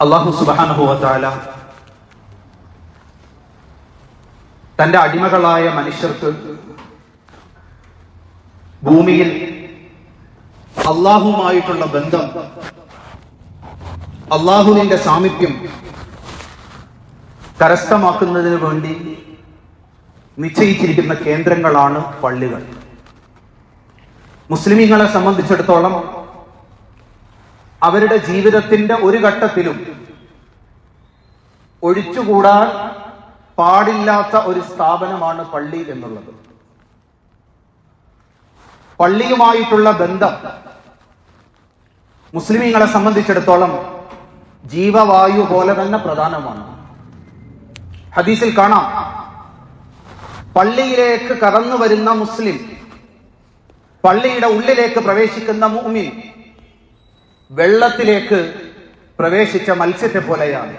അല്ലാഹു സുബ്ഹാനഹു വ തആല തന്റെ അടിമകളായ മനുഷ്യർക്ക് ഭൂമിയിൽ അള്ളാഹുമായിട്ടുള്ള ബന്ധം, അള്ളാഹുവിന്റെ സാമീപ്യം കരസ്ഥമാക്കുന്നതിന് വേണ്ടി നിശ്ചയിച്ചിരിക്കുന്ന കേന്ദ്രങ്ങളാണ് പള്ളികൾ. മുസ്ലിമീങ്ങളെ സംബന്ധിച്ചിടത്തോളം അവരുടെ ജീവിതത്തിന്റെ ഒരു ഘട്ടത്തിലും ഒഴിച്ചുകൂടാൻ പാടില്ലാത്ത ഒരു സ്ഥാപനമാണ് പള്ളി എന്നുള്ളത്. പള്ളിയുമായിട്ടുള്ള ബന്ധം മുസ്ലിമീങ്ങളെ സംബന്ധിച്ചിടത്തോളം ജീവവായു പോലെ തന്നെ പ്രധാനമാണ്. ഹദീസിൽ കാണാം, പള്ളിയിലേക്ക് കടന്നു വരുന്ന മുസ്ലിം, പള്ളിയുടെ ഉള്ളിലേക്ക് പ്രവേശിക്കുന്ന മുഅ്മിൻ വെള്ളത്തിലേക്ക് പ്രവേശിച്ച മത്സ്യത്തെ പോലെയാണ്.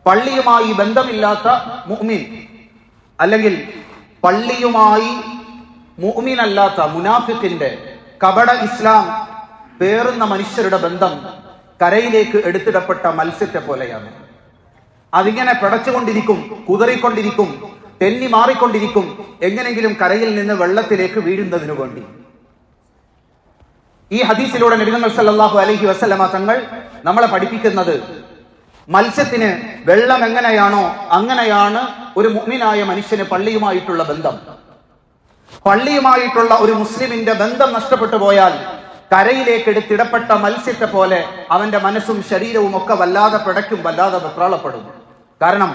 പള്ളിയുമായി ബന്ധമില്ലാത്ത മുഅ്മിൻ, അല്ലെങ്കിൽ പള്ളിയുമായി മുഅ്മിനല്ലാത്ത മുനാഫിഖിന്റെ കപട ഇസ്ലാം പേറുന്ന മനുഷ്യരുടെ ബന്ധം കരയിലേക്ക് എടുത്തിടപ്പെട്ട മത്സ്യത്തെ പോലെയാണ്. അതിങ്ങനെ പിടച്ചുകൊണ്ടിരിക്കും, കുതറിക്കൊണ്ടിരിക്കും, തെന്നി മാറിക്കൊണ്ടിരിക്കും, എങ്ങനെങ്കിലും കരയിൽ നിന്ന് വെള്ളത്തിലേക്ക് വീഴുന്നതിനു വേണ്ടി. ഈ ഹദീസിലൂടെ നബി സല്ലല്ലാഹു അലൈഹി വസല്ലമ തങ്ങൾ നമ്മളെ പഠിപ്പിക്കുന്നത്, മത്സ്യത്തിന് വെള്ളം എങ്ങനെയാണോ അങ്ങനെയാണ് ഒരു മുഅ്മിനായ മനുഷ്യന് പള്ളിയുമായിട്ടുള്ള ബന്ധം. പള്ളിയുമായിട്ടുള്ള ഒരു മുസ്ലിമിന്റെ ബന്ധം നഷ്ടപ്പെട്ടു പോയാൽ കരയിലേക്ക് എടുത്തിടപ്പെട്ട മത്സ്യത്തെ പോലെ അവന്റെ മനസ്സും ശരീരവും ഒക്കെ വല്ലാതെ പിടയ്ക്കും, വല്ലാതെ വെപ്രാളപ്പെടും. കാരണം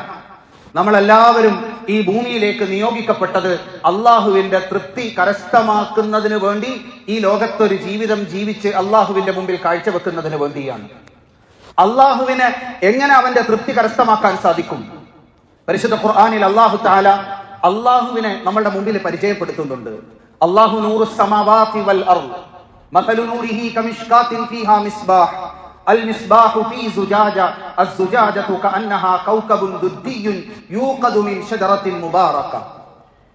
നമ്മളെല്ലാവരും ഈ ഭൂമിയിലേക്ക് നിയോഗിക്കപ്പെട്ടത് അള്ളാഹുവിന്റെ തൃപ്തി കരസ്ഥമാക്കുന്നതിന് വേണ്ടി, ഈ ലോകത്തൊരു ജീവിതം ജീവിച്ച് അള്ളാഹുവിന്റെ മുമ്പിൽ കാഴ്ചവെക്കുന്നതിന് വേണ്ടിയാണ്. അള്ളാഹുവിനെ എങ്ങനെ അവന്റെ തൃപ്തി കരസ്ഥമാക്കാൻ സാധിക്കും? പരിശുദ്ധ ഖുർആനിൽ അല്ലാഹു തആല അള്ളാഹുവിനെ നമ്മളുടെ മുമ്പിൽ പരിചയപ്പെടുത്തുന്നുണ്ട്. അല്ലാഹു നൂറുസ് സമാവാതി വൽ അർദ് മസലു നൂരിഹി കമിഷ്കാത്തിൻ ഫീഹാ മിസ്ബാഹ് المصباح في زجاجة الزجاجة كأنها كوكب ددي يوقد من شجرة مباركة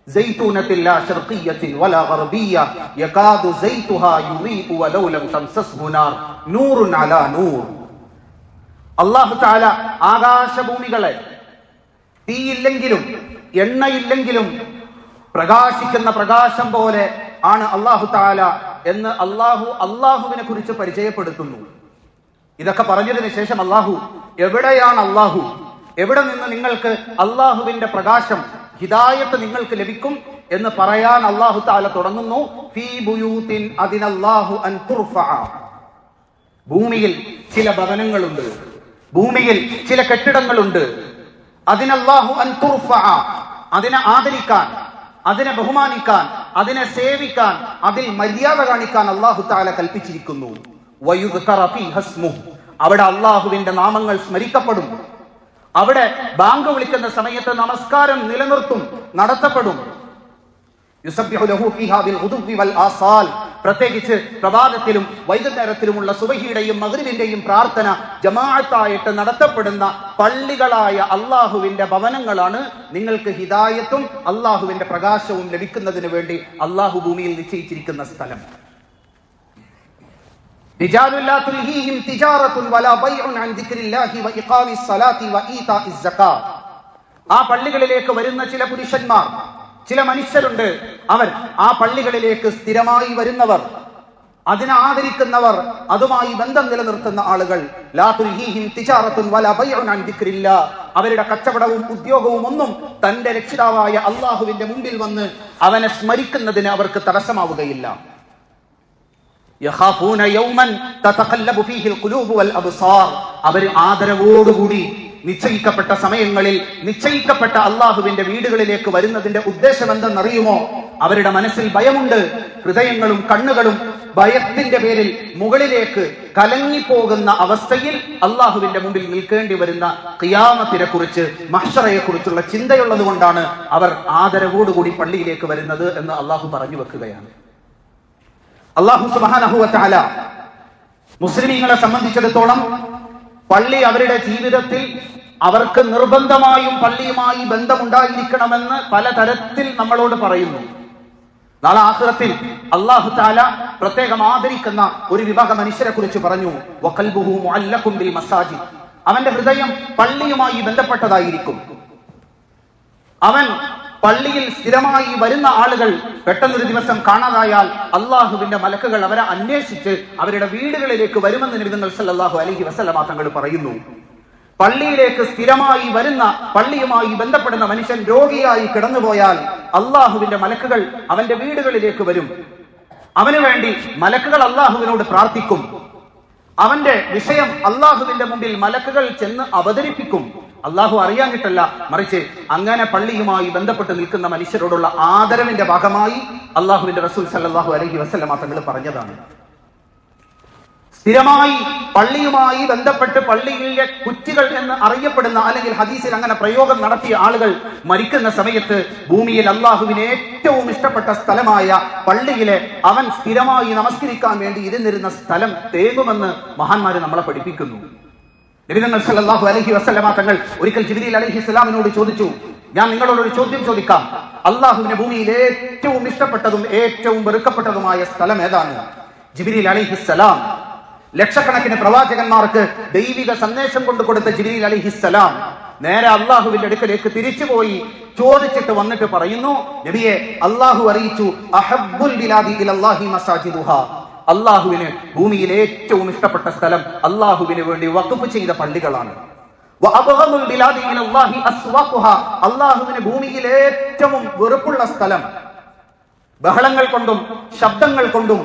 زيتونة لا شرقية ولا غربية يكاد زيتها يضيء ولو لم تمسسه نار نور على نور. അല്ലാഹു തആല ആകാശഭൂമികളെ തീയില്ലെങ്കിലും എണ്ണയില്ലെങ്കിലും പ്രകാശിക്കുന്ന പ്രകാശം പോലെ ആണ് അല്ലാഹു തആല എന്ന് അല്ലാഹുവിനെ കുറിച്ച് പരിചയപ്പെടുത്തുന്നു. ഇതൊക്കെ പറഞ്ഞതിന് ശേഷം അല്ലാഹു, എവിടെയാണ് അല്ലാഹു, എവിടെ നിന്ന് നിങ്ങൾക്ക് അല്ലാഹുവിന്റെ പ്രകാശം, ഹിദായത്ത് നിങ്ങൾക്ക് ലഭിക്കും എന്ന് പറയാൻ അല്ലാഹു തആല തുടങ്ങുന്നു. ഫീ ബുയൂത്തിൻ അദിനല്ലാഹു അൻ തുർഫഅ. ഭൂമിയിൽ ചില ഭവനങ്ങളുണ്ട്, ഭൂമിയിൽ ചില കെട്ടിടങ്ങളുണ്ട്. അദിനല്ലാഹു അൻ തുർഫഅ, അതിനെ ആദരിക്കാൻ, അതിനെ ബഹുമാനിക്കാൻ, അതിനെ സേവിക്കാൻ, അതിൽ മര്യാദ കാണിക്കാൻ അല്ലാഹു തആല കൽപ്പിച്ചിരിക്കുന്നു. വയുദ്കറ ഫീഹാ ഇസ്മുഹു, അവിടെ അല്ലാഹുവിന്റെ നാമങ്ങൾ സ്മരിക്കപ്പെടും. അവിടെ ബാങ്ക് വിളിക്കുന്ന സമയത്ത് നമസ്കാരം നിലനിർത്തും, നടത്തപ്പെടും. യുസബ്ബിഹു ലഹു ഫീഹാ ബിൽ ഗുദുവ്വി വൽ ആസാൽ, പ്രത്യേകിച്ച് പ്രഭാതത്തിലും വൈകുന്നേരത്തിലുമുള്ള സുബഹിയുടെയും മഗ്രിബിന്റെയും പ്രാർത്ഥന ജമാഅത്തായിട്ട് നടത്തപ്പെടുന്ന പള്ളികളായ അല്ലാഹുവിന്റെ ഭവനങ്ങളാണ് നിങ്ങൾക്ക് ഹിദായത്തും അല്ലാഹുവിന്റെ പ്രകാശവും ലഭിക്കുന്നതിന് വേണ്ടി അല്ലാഹു ഭൂമിയിൽ നിശ്ചയിച്ചിരിക്കുന്ന സ്ഥലം. റിജാലുൻ ലാ തുൽഹീഹിം തിജാറത്തുൻ വലാ ബൈഉൻ അൻ ദിക്രില്ലാഹി വഇഖാമിസ് സ്വലാത്തി വഈതാഇസ് സകാത്ത്. ആ പള്ളികളിലേക്ക് വരുന്ന ചില പുരുഷന്മാർ, ചില മനുഷ്യരുണ്ട്. അവർ ആ പള്ളികളിലേക്ക് സ്ഥിരമായി വരുന്നവർ, അതിനെ ആദരിക്കുന്നവർ, അതുമായി ബന്ധം നിലനിർത്തുന്ന ആളുകൾ. ലാ തുൽഹീഹിം തിജാറത്തുൻ വലാ ബൈഉൻ അൻ ദിക്രില്ലാഹ്, അവരുടെ കച്ചവടവും ഉദ്യോഗവും ഒന്നും തന്റെ രക്ഷിതാവായ അല്ലാഹുവിന്റെ മുമ്പിൽ വന്ന് അവനെ സ്മരിക്കുന്നതിന് അവർക്ക് തടസ്സമാവുകയില്ല. യഖാഫൂന യൗമൻ തതഖല്ലബു ഫീഹിൽ ഖുലൂബു വൽ അബ്സാർ, അവർ ആദരവോടുകൂടി നിശ്ചയിക്കപ്പെട്ട സമയങ്ങളിൽ നിശ്ചയിക്കപ്പെട്ട അല്ലാഹുവിന്റെ വീടുകളിലേക്ക് വരുന്നതിന്റെ ഉദ്ദേശം എന്തെന്നറിയുമോ? അവരുടെ മനസ്സിൽ ഭയമുണ്ട്. ഹൃദയങ്ങളും കണ്ണുകളും ഭയത്തിന്റെ പേരിൽ മുകളിലേക്ക് കലങ്ങിപ്പോകുന്ന അവസ്ഥയിൽ അല്ലാഹുവിന്റെ മുമ്പിൽ നിൽക്കേണ്ടി വരുന്ന ഖിയാമത്തിനെ കുറിച്ച്, മഹ്ശറയെ കുറിച്ചുള്ള ചിന്തയുള്ളത് കൊണ്ടാണ് അവർ ആദരവോടുകൂടി പള്ളിയിലേക്ക് വരുന്നത് എന്ന് അല്ലാഹു പറഞ്ഞു വെക്കുകയാണ്. അല്ലാഹു സുബ്ഹാനഹു വ തആല മുസ്ലിമീങ്ങളെ സംബന്ധിച്ചിടത്തോളം പള്ളി അവരുടെ ജീവിതത്തിൽ അവർക്ക് നിർബന്ധമായും പള്ളിയുമായി ബന്ധമുണ്ടായിരിക്കണമെന്ന് പലതരത്തിൽ നമ്മളോട് പറയുന്നു. നാളെ ആഖിറത്തിൽ അല്ലാഹു തആല പ്രത്യേകം ആദരിക്കുന്ന ഒരു വിഭാഗം മനുഷ്യരെ കുറിച്ച് പറഞ്ഞു, വഖൽബുഹു മുഅല്ലഖുൻ ബിൽ മസാജിദ്, അവന്റെ ഹൃദയം പള്ളിയുമായി ബന്ധപ്പെട്ടതായിരിക്കും. അവൻ പള്ളിയിൽ സ്ഥിരമായി വരുന്ന ആളുകൾ പെട്ടെന്നൊരു ദിവസം കാണാതായാൽ അള്ളാഹുവിന്റെ മലക്കുകൾ അവരെ അന്വേഷിച്ച് അവരുടെ വീടുകളിലേക്ക് വരുമെന്ന് നബി തങ്ങൾ സല്ലല്ലാഹു അലൈഹി വസല്ലമ തങ്ങൾ പറയുന്നു. പള്ളിയിലേക്ക് സ്ഥിരമായി വരുന്ന, പള്ളിയുമായി ബന്ധപ്പെടുന്ന മനുഷ്യൻ രോഗിയായി കിടന്നുപോയാൽ അള്ളാഹുവിന്റെ മലക്കുകൾ അവന്റെ വീടുകളിലേക്ക് വരും. അവന് വേണ്ടി മലക്കുകൾ അള്ളാഹുവിനോട് പ്രാർത്ഥിക്കും. അവന്റെ വിഷയം അള്ളാഹുവിന്റെ മുമ്പിൽ മലക്കുകൾ ചെന്ന് അവതരിപ്പിക്കും. അള്ളാഹു അറിയാഞ്ഞിട്ടല്ല, മറിച്ച് അങ്ങനെ പള്ളിയുമായി ബന്ധപ്പെട്ട് നിൽക്കുന്ന മനുഷ്യരോടുള്ള ആദരവിന്റെ ഭാഗമായി അള്ളാഹുവിന്റെ റസൂൽ സല്ലല്ലാഹു അലൈഹി വസല്ലമ തങ്ങൾ പറഞ്ഞതാണ്. സ്ഥിരമായി പള്ളിയുമായി ബന്ധപ്പെട്ട് പള്ളിയിലെ കുറ്റികൾ എന്ന് അറിയപ്പെടുന്ന, അല്ലെങ്കിൽ ഹദീസിൽ അങ്ങനെ പ്രയോഗം നടത്തിയ ആളുകൾ മരിക്കുന്ന സമയത്ത് ഭൂമിയിൽ അള്ളാഹുവിന് ഏറ്റവും ഇഷ്ടപ്പെട്ട സ്ഥലമായ പള്ളിയിലെ അവൻ സ്ഥിരമായി നമസ്കരിക്കാൻ വേണ്ടി ഇരുന്നിരുന്ന സ്ഥലം തേങ്ങുമെന്ന് മഹാന്മാര് നമ്മളെ പഠിപ്പിക്കുന്നു. നബി തങ്ങൾ സല്ലല്ലാഹു അലൈഹി വസല്ലമ തങ്ങൾ ഒരിക്കൽ ജിബ്രീൽ അലൈഹിസ്സലാമിനോട് ചോദിച്ചു, ഞാൻ നിങ്ങളോട് ഒരു ചോദ്യം ചോദിക്കാം, അള്ളാഹുവിന്റെ ഭൂമിയിൽ ഏറ്റവും ഇഷ്ടപ്പെട്ടതും ഏറ്റവും വെറുക്കപ്പെട്ടതുമായ സ്ഥലം ഏതാണ്? ജിബ്രീൽ അലൈഹിസ്സലാം, ലക്ഷക്കണക്കിന് പ്രവാചകന്മാർക്ക് ദൈവിക സന്ദേശം കൊണ്ടു കൊടുത്ത ജിബ്രീൽ അലൈഹിസ്സലാം നേരെ അള്ളാഹുവിന്റെ അടുക്കലേക്ക് തിരിച്ചുപോയി ചോദിച്ചിട്ട് വന്നിട്ട് പറയുന്നു, നബിയെ, അള്ളാഹു അറിയിച്ചു, അഹബ്ബുൽ ബിലാദി ഇലല്ലാഹി മസാജിദുഹാ, അള്ളാഹുവിന് ഭൂമിയിൽ ഏറ്റവും ഇഷ്ടപ്പെട്ട സ്ഥലം അള്ളാഹുവിന് വേണ്ടി വഖഫ് ചെയ്ത പള്ളികളാണ്. അള്ളാഹുവിന് ഭൂമിയിൽ ഏറ്റവും വെറുപ്പുള്ള സ്ഥലം ബഹളങ്ങൾ കൊണ്ടും ശബ്ദങ്ങൾ കൊണ്ടും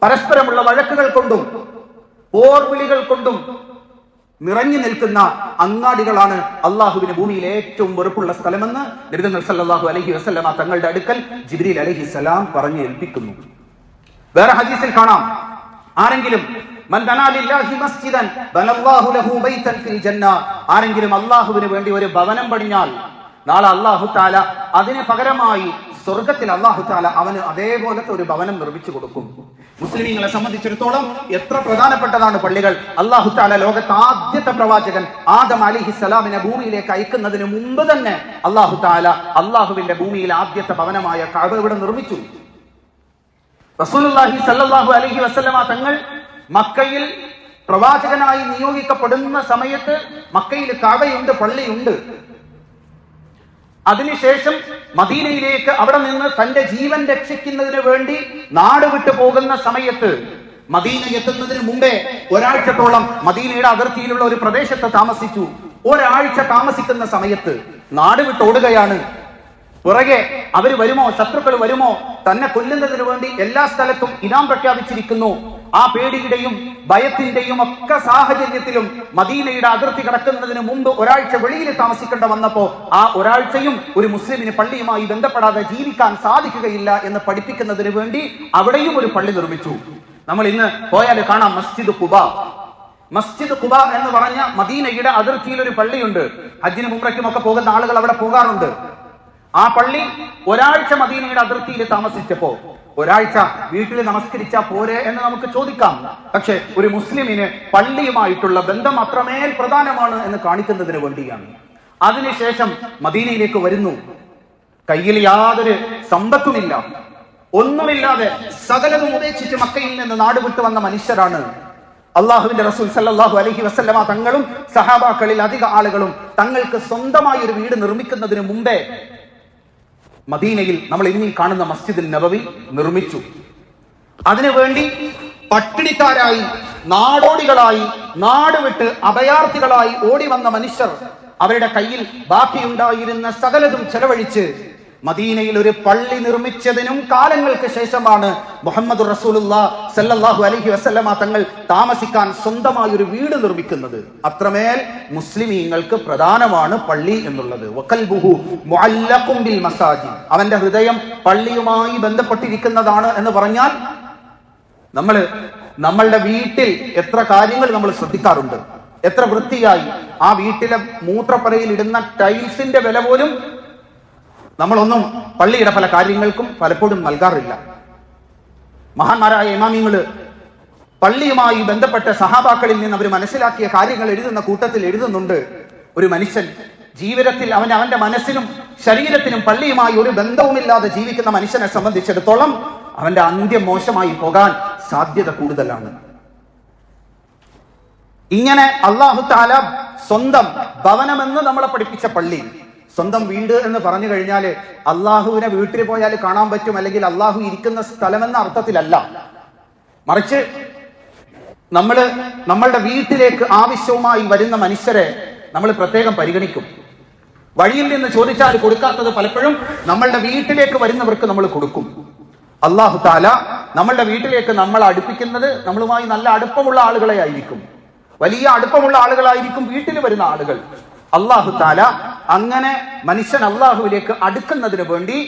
പരസ്പരമുള്ള വഴക്കുകൾ കൊണ്ടും പോർവിളികൾ കൊണ്ടും നിറഞ്ഞു നിൽക്കുന്ന അങ്ങാടികളാണ് അള്ളാഹുവിന് ഭൂമിയിൽ ഏറ്റവും വെറുപ്പുള്ള സ്ഥലമെന്ന് നബി തങ്ങൾ സല്ലല്ലാഹു അലൈഹി വസല്ലമ തങ്ങളുടെ അടുക്കൽ ജിബ്രീൽ അലൈഹിസ്സലാം പറഞ്ഞു ഏൽപ്പിക്കുന്നു. വേറെ ഹദീസിൽ കാണാം, ആരെങ്കിലും ആരെങ്കിലും അള്ളാഹുവിന് വേണ്ടി ഒരു ഭവനം പണിഞ്ഞാൽ നാളെ അള്ളാഹു തആല അതിന് പകരമായി സ്വർഗത്തിൽ അള്ളാഹു തആല അവന് അതേപോലത്തെ ഒരു ഭവനം നിർമ്മിച്ചു കൊടുക്കും. മുസ്ലിമീങ്ങളെ സംബന്ധിച്ചിടത്തോളം എത്ര പ്രധാനപ്പെട്ടതാണ് പള്ളികൾ. അള്ളാഹു തആല ലോകത്തെ ആദ്യത്തെ പ്രവാചകൻ ആദം അലൈഹിസ്സലാമിനെ ഭൂമിയിലേക്ക് അയക്കുന്നതിന് മുമ്പ് തന്നെ അള്ളാഹു തആല അള്ളാഹുവിന്റെ ഭൂമിയിൽ ആദ്യത്തെ ഭവനമായ കഅബ ഇവിടെ നിർമ്മിച്ചു. റസൂലുള്ളാഹി സല്ലല്ലാഹു അലൈഹി വസല്ലമ തങ്ങൾ മക്കയിൽ പ്രവാചകനായി നിയോഗിക്കപ്പെടുന്ന സമയത്ത് മക്കയിൽ കഅബയുണ്ട്, പള്ളിയുണ്ട്. അതിനുശേഷം മദീനയിലേക്ക് അവിടെ നിന്ന് തന്റെ ജീവൻ രക്ഷിക്കുന്നതിന് വേണ്ടി നാട് വിട്ടു പോകുന്ന സമയത്ത് മദീന എത്തുന്നതിന് മുമ്പേ ഒരാഴ്ചത്തോളം മദീനയുടെ അതിർത്തിയിലുള്ള ഒരു പ്രദേശത്ത് താമസിച്ചു. ഒരാഴ്ച താമസിക്കുന്ന സമയത്ത് നാട് വിട്ടോടുകയാണ്. പുറകെ അവര് വരുമോ, ശത്രുക്കൾ വരുമോ, തന്നെ കൊല്ലുന്നതിന് വേണ്ടി എല്ലാ സ്ഥലത്തും ഇനാം പ്രഖ്യാപിച്ചിരിക്കുന്നു. ആ പേടിയുടെയും ഭയത്തിന്റെയും ഒക്കെ സാഹചര്യത്തിലും മദീനയുടെ അതിർത്തി കടക്കുന്നതിന് മുമ്പ് ഒരാഴ്ച വെളിയിൽ താമസിക്കേണ്ട വന്നപ്പോ ആ ഒരാഴ്ചയും ഒരു മുസ്ലിമിന് പള്ളിയുമായി ബന്ധപ്പെടാതെ ജീവിക്കാൻ സാധിക്കുകയില്ല എന്ന് പഠിപ്പിക്കുന്നതിന് വേണ്ടി അവിടെയും ഒരു പള്ളി നിർമ്മിച്ചു. നമ്മൾ ഇന്ന് പോയാൽ കാണാം മസ്ജിദ് ഖുബ. മസ്ജിദ് ഖുബ എന്ന് പറഞ്ഞ മദീനയുടെ അതിർത്തിയിൽ ഒരു പള്ളിയുണ്ട്. ഹജ്ജിനും ഉംറയ്ക്കും ഒക്കെ പോകുന്ന ആളുകൾ അവിടെ പോകാറുണ്ട്. ആ പള്ളി ഒരാഴ്ച മദീനയുടെ അതിർത്തിയിൽ താമസിച്ചപ്പോ ഒരാഴ്ച വീട്ടിൽ നമസ്കരിച്ചാ പോരെ എന്ന് നമുക്ക് ചോദിക്കാം. പക്ഷെ ഒരു മുസ്ലിമിന് പള്ളിയുമായിട്ടുള്ള ബന്ധം അത്രമേൽ പ്രധാനമാണ് എന്ന് കാണിക്കുന്നതിന് വേണ്ടിയാണ്. അതിനുശേഷം മദീനയിലേക്ക് വരുന്നു. കയ്യിൽ യാതൊരു സമ്പത്തുമില്ല, ഒന്നുമില്ലാതെ സകലതും ഉപേക്ഷിച്ച് മക്കയിൽ നിന്ന് നാട് വിട്ടു വന്ന മനുഷ്യരാണ്. അള്ളാഹുവിന്റെ റസൂൽ സല്ലല്ലാഹു അലൈഹി വസല്ലമ തങ്ങളും സഹാബാക്കളിൽ അധിക ആളുകളും തങ്ങൾക്ക് സ്വന്തമായി ഒരു വീട് നിർമ്മിക്കുന്നതിന് മുമ്പേ മദീനയിൽ നമ്മൾ ഇനി കാണുന്ന മസ്ജിദുൽ നബവി നിർമ്മിച്ചു. അതിനുവേണ്ടി പട്ടിണിക്കാരായി, നാടോടികളായി, നാട് വിട്ട് അഭയാർത്ഥികളായി ഓടി വന്ന മനുഷ്യർ അവരുടെ കയ്യിൽ ബാക്കിയുണ്ടായിരുന്ന സകലതും ചെലവഴിച്ച് മദീനയിൽ ഒരു പള്ളി നിർമ്മിച്ചതിനും കാലങ്ങൾക്ക് ശേഷമാണ് മുഹമ്മദ് റസൂലുള്ളാഹി സല്ലല്ലാഹു അലൈഹി വസല്ലമ തങ്ങൾ താമസിക്കാൻ സ്വന്തമായ ഒരു വീട് നിർമ്മിക്കുന്നത്. അത്രമേൽ മുസ്ലിമീങ്ങൾക്ക് പ്രധാനമാണ് പള്ളി എന്നുള്ളത്. വഖൽബുഹു മുഅല്ലഖുൻ ബിൽ മസാജിദ്, അവന്റെ ഹൃദയം പള്ളിയുമായി ബന്ധപ്പെട്ടിരിക്കുന്നതാണ് എന്ന് പറഞ്ഞാൽ നമ്മളുടെ വീട്ടിൽ എത്ര കാര്യങ്ങൾ നമ്മൾ ശ്രദ്ധിക്കാറുണ്ട്. എത്ര വൃത്തിയായി ആ വീട്ടിലെ മൂത്രപ്പുരയിൽ ഇടുന്ന ടൈൽസിന്റെ വില പോലും നമ്മളൊന്നും പള്ളിയുടെ പല കാര്യങ്ങൾക്കും പലപ്പോഴും നൽകാറില്ല. മഹാന്മാരായ ഇമാമിങ്ങള് പള്ളിയുമായി ബന്ധപ്പെട്ട സഹാബാക്കളിൽ നിന്ന് അവർ മനസ്സിലാക്കിയ കാര്യങ്ങൾ എഴുതുന്ന കൂട്ടത്തിൽ എഴുതുന്നുണ്ട്, ഒരു മനുഷ്യൻ ജീവിതത്തിൽ അവന്റെ മനസ്സിനും ശരീരത്തിനും പള്ളിയുമായി ഒരു ബന്ധവുമില്ലാതെ ജീവിക്കുന്ന മനുഷ്യനെ സംബന്ധിച്ചിടത്തോളം അവന്റെ അന്ത്യം മോശമായി പോകാൻ സാധ്യത കൂടുതലാണ്. ഇങ്ങനെ അല്ലാഹു തആല സ്വന്തം ഭവനമെന്ന് നമ്മളെ പഠിപ്പിച്ച പള്ളി, സ്വന്തം വീട് എന്ന് പറഞ്ഞു കഴിഞ്ഞാൽ അള്ളാഹുവിനെ വീട്ടിൽ പോയാൽ കാണാൻ പറ്റും, അല്ലെങ്കിൽ അള്ളാഹു ഇരിക്കുന്ന സ്ഥലമെന്ന അർത്ഥത്തിലല്ല. മറിച്ച് നമ്മളുടെ വീട്ടിലേക്ക് ആവശ്യവുമായി വരുന്ന മനുഷ്യരെ നമ്മൾ പ്രത്യേകം പരിഗണിക്കും. വഴിയിൽ നിന്ന് ചോദിച്ചാൽ കൊടുക്കാത്തത് പലപ്പോഴും നമ്മളുടെ വീട്ടിലേക്ക് വരുന്നവർക്ക് നമ്മൾ കൊടുക്കും. അല്ലാഹു തആല നമ്മളുടെ വീട്ടിലേക്ക് നമ്മൾ അടുപ്പിക്കുന്നത് നമ്മളുമായി നല്ല അടുപ്പമുള്ള ആളുകളെ ആയിരിക്കും, വലിയ അടുപ്പമുള്ള ആളുകളായിരിക്കും വീട്ടിൽ വരുന്ന ആളുകൾ. അല്ലാഹു തആല അങ്ങനെ മനുഷ്യൻ അള്ളാഹുവിലേക്ക് അടുക്കുന്നതിന് വേണ്ടി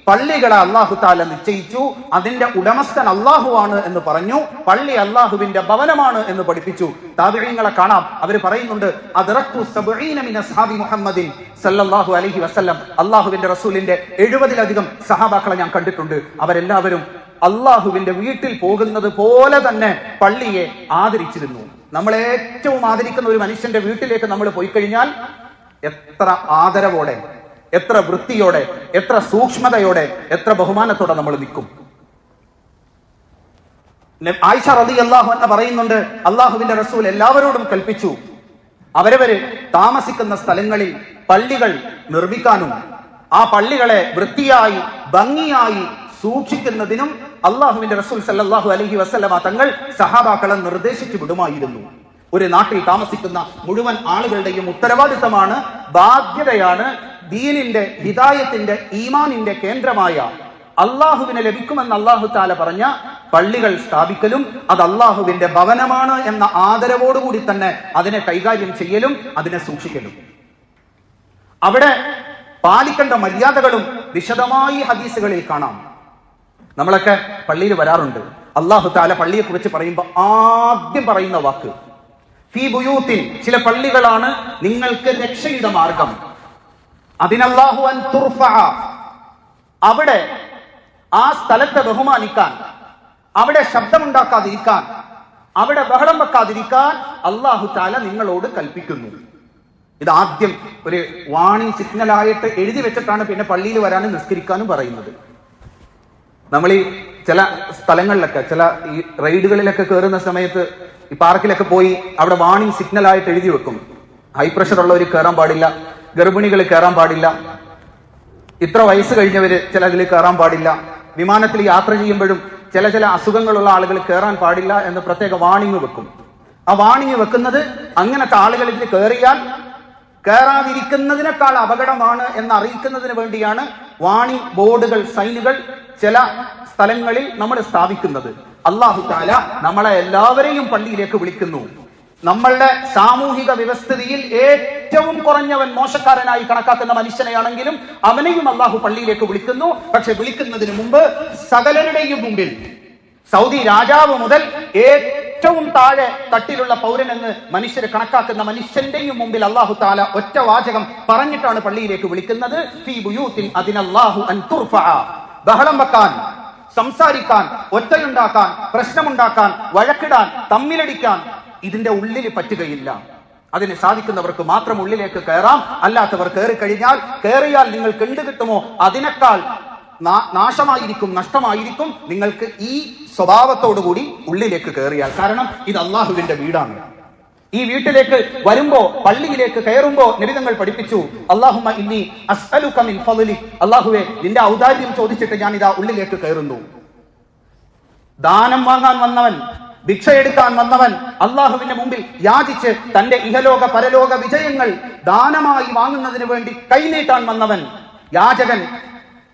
പള്ളികളെ അല്ലാഹു തആല നിശ്ചയിച്ചു. അതിന്റെ ഉടമസ്ഥൻ അള്ളാഹുവാണ് എന്ന് പറഞ്ഞു. പള്ളി അള്ളാഹുവിന്റെ ഭവനമാണ് എന്ന് പഠിപ്പിച്ചു. താബിഈങ്ങളെ കാണാം, അവർ പറയുന്നുണ്ട്, അദ്റക്തു 70 മിൻ അസ്ഹാബി മുഹമ്മദിൻ സല്ലല്ലാഹു അലൈഹി വസല്ലം, അള്ളാഹുവിന്റെ റസൂലിന്റെ 70-ലധികം സഹാബാക്കളെ ഞാൻ കണ്ടിട്ടുണ്ട്. അവരെല്ലാവരും അള്ളാഹുവിന്റെ വീട്ടിൽ പോകുന്നത് പോലെ തന്നെ പള്ളിയെ ആദരിച്ചിരുന്നു. നമ്മൾ ഏറ്റവും ആദരിക്കുന്ന ഒരു മനുഷ്യന്റെ വീട്ടിലേക്ക് നമ്മൾ പോയി കഴിഞ്ഞാൽ എത്ര ആദരവോടെ, എത്ര വൃത്തിയോടെ, എത്ര സൂക്ഷ്മതയോടെ, എത്ര ബഹുമാനത്തോടെ നമ്മൾ നിൽക്കും. ആയിഷ റളിയല്ലാഹു അൻഹ പറയുന്നുണ്ട്, അള്ളാഹുവിന്റെ റസൂൽ എല്ലാവരോടും കൽപ്പിച്ചു അവരവര് താമസിക്കുന്ന സ്ഥലങ്ങളിൽ പള്ളികൾ നിർമ്മിക്കാനും ആ പള്ളികളെ വൃത്തിയായി ഭംഗിയായി സൂക്ഷിക്കുന്നതിനും അള്ളാഹുവിന്റെ റസൂൽ സല്ലല്ലാഹു അലൈഹി വസല്ലമ തങ്ങൾ സഹാബാക്കളെ നിർദ്ദേശിച്ചു വിടുമായിരുന്നു. ഒരു നാട്ടിൽ താമസിക്കുന്ന മുഴുവൻ ആളുകളുടെയും ഉത്തരവാദിത്തമാണ്, ബാധ്യതയാണ് ദീനിന്റെ, ഹിദായത്തിന്റെ, ഈമാനിന്റെ കേന്ദ്രമായ അള്ളാഹുവിനെ ലഭിക്കുമെന്ന് അല്ലാഹു തആല പറഞ്ഞ പള്ളികൾ സ്ഥാപിക്കലും അത് അള്ളാഹുവിന്റെ ഭവനമാണ് എന്ന ആദരവോടുകൂടി തന്നെ അതിനെ കൈകാര്യം ചെയ്യലും അതിനെ സൂക്ഷിക്കലും. അവിടെ പാലിക്കേണ്ട മര്യാദകളും വിശദമായി ഹദീസുകളിൽ കാണാം. നമ്മളൊക്കെ പള്ളിയിൽ വരാറുണ്ട്. അല്ലാഹു തആല പള്ളിയെ കുറിച്ച് പറയുമ്പോൾ ആദ്യം പറയുന്ന വാക്ക് ഫീ ബുയൂത്തിൻ, ചില പള്ളികളാണ് നിങ്ങൾക്ക് രക്ഷയുടെ മാർഗം. അതിനല്ലാഹു അൻ തുർഫഅ, അവിടെ ആ സ്ഥലത്തെ ബഹുമാനിക്കാൻ, അവിടെ ശബ്ദമുണ്ടാക്കാതിരിക്കാൻ, അവിടെ ബഹളം വെക്കാതിരിക്കാൻ അല്ലാഹു തആല നിങ്ങളോട് കൽപ്പിക്കുന്നു. ഇത് ആദ്യം ഒരു വാണിംഗ് സിഗ്നലായിട്ട് എഴുതി വെച്ചിട്ടാണ് പിന്നെ പള്ളിയിൽ വരാനും നിസ്കരിക്കാനും പറയുന്നത്. നമ്മൾ ഈ ചില സ്ഥലങ്ങളിലൊക്കെ, ചില ഈ റൈഡുകളിലൊക്കെ കയറുന്ന സമയത്ത്, ഈ പാർക്കിലൊക്കെ പോയി അവിടെ വാണിംഗ് സിഗ്നലായിട്ട് എഴുതി വെക്കും. ഹൈ പ്രഷർ ഉള്ളവർ കയറാൻ പാടില്ല, ഗർഭിണികൾ കയറാൻ പാടില്ല, ഇത്ര വയസ്സ് കഴിഞ്ഞവര് ചില അതിൽ കയറാൻ പാടില്ല, വിമാനത്തിൽ യാത്ര ചെയ്യുമ്പോഴും ചില അസുഖങ്ങളുള്ള ആളുകൾ കയറാൻ പാടില്ല എന്ന് പ്രത്യേക വാണിംഗ് വെക്കും. ആ വാണിംഗ് വെക്കുന്നത് അങ്ങനത്തെ ആളുകൾ ഇതിൽ കയറിയാൽ കയറാതിരിക്കുന്നതിനേക്കാൾ അപകടമാണ് എന്ന് അറിയിക്കുന്നതിന് വേണ്ടിയാണ് വാണിംഗ് ബോർഡുകൾ, സൈനുകൾ ചില സ്ഥലങ്ങളിൽ നമ്മൾ സ്ഥാപിക്കുന്നത്. അല്ലാഹു തആല നമ്മളെ എല്ലാവരെയും പള്ളിയിലേക്ക് വിളിക്കുന്നു. നമ്മളുടെ സാമൂഹിക വ്യവസ്ഥിതിയിൽ ഏറ്റവും കുറഞ്ഞവൻ മോശക്കാരനായി കണക്കാക്കുന്ന മനുഷ്യനെയാണെങ്കിലും അവനെയും അല്ലാഹു പള്ളിയിലേക്ക് വിളിക്കുന്നു. പക്ഷെ വിളിക്കുന്നതിന് മുമ്പ് സകലരുടെയും മുമ്പിൽ, സൗദി രാജാവ് മുതൽ ഏറ്റവും താഴെ തട്ടിലുള്ള പൗരനെന്ന് മനുഷ്യരെ കണക്കാക്കുന്ന മനുഷ്യന്റെയും മുമ്പിൽ അല്ലാഹു തആല ഒറ്റ വാചകം പറഞ്ഞിട്ടാണ് പള്ളിയിലേക്ക് വിളിക്കുന്നത്. ഫീ ബുയൂത്തിൻ അതിനല്ലാഹു അൻ തുർഫഅ, ബഹളം വെക്കാൻ, സംസാരിക്കാൻ, ഒറ്റയുണ്ടാക്കാൻ, പ്രശ്നമുണ്ടാക്കാൻ, വഴക്കിടാൻ, തമ്മിലടിക്കാൻ ഇതിന്റെ ഉള്ളിൽ പറ്റുകയില്ല. അതിന് സാധിക്കുന്നവർക്ക് മാത്രം ഉള്ളിലേക്ക് കയറാം. അല്ലാത്തവർ കയറിയാൽ നിങ്ങൾക്ക് എന്ത് കിട്ടുമോ അതിനേക്കാൾ നാശമായിരിക്കും, നഷ്ടമായിരിക്കും നിങ്ങൾക്ക് ഈ സ്വഭാവത്തോടുകൂടി ഉള്ളിലേക്ക് കയറിയാൽ. കാരണം ഇത് അള്ളാഹുവിന്റെ വീടാണ്. ഈ വീട്ടിലേക്ക് വരുമ്പോ, പള്ളിയിലേക്ക് കയറുമ്പോ നബി തങ്ങൾ പഠിപ്പിച്ചു, അല്ലാഹുമ്മ ഇന്നി അസ്അലുക മിൻ ഫളിക്, അല്ലാഹുവേ നിന്റെ ഔദാര്യം ചോദിച്ചിട്ട് ഞാൻ ഇതാ ഉള്ളിലേക്ക് കയറുന്നു. ദാനം വാങ്ങാൻ വന്നവൻ, ഭിക്ഷയെടുക്കാൻ വന്നവൻ, അള്ളാഹുവിന്റെ മുമ്പിൽ യാചിച്ച് തന്റെ ഇഹലോക പരലോക വിജയങ്ങൾ ദാനമായി വാങ്ങുന്നതിന് വേണ്ടി കൈനീട്ടാൻ വന്നവൻ, യാചകൻ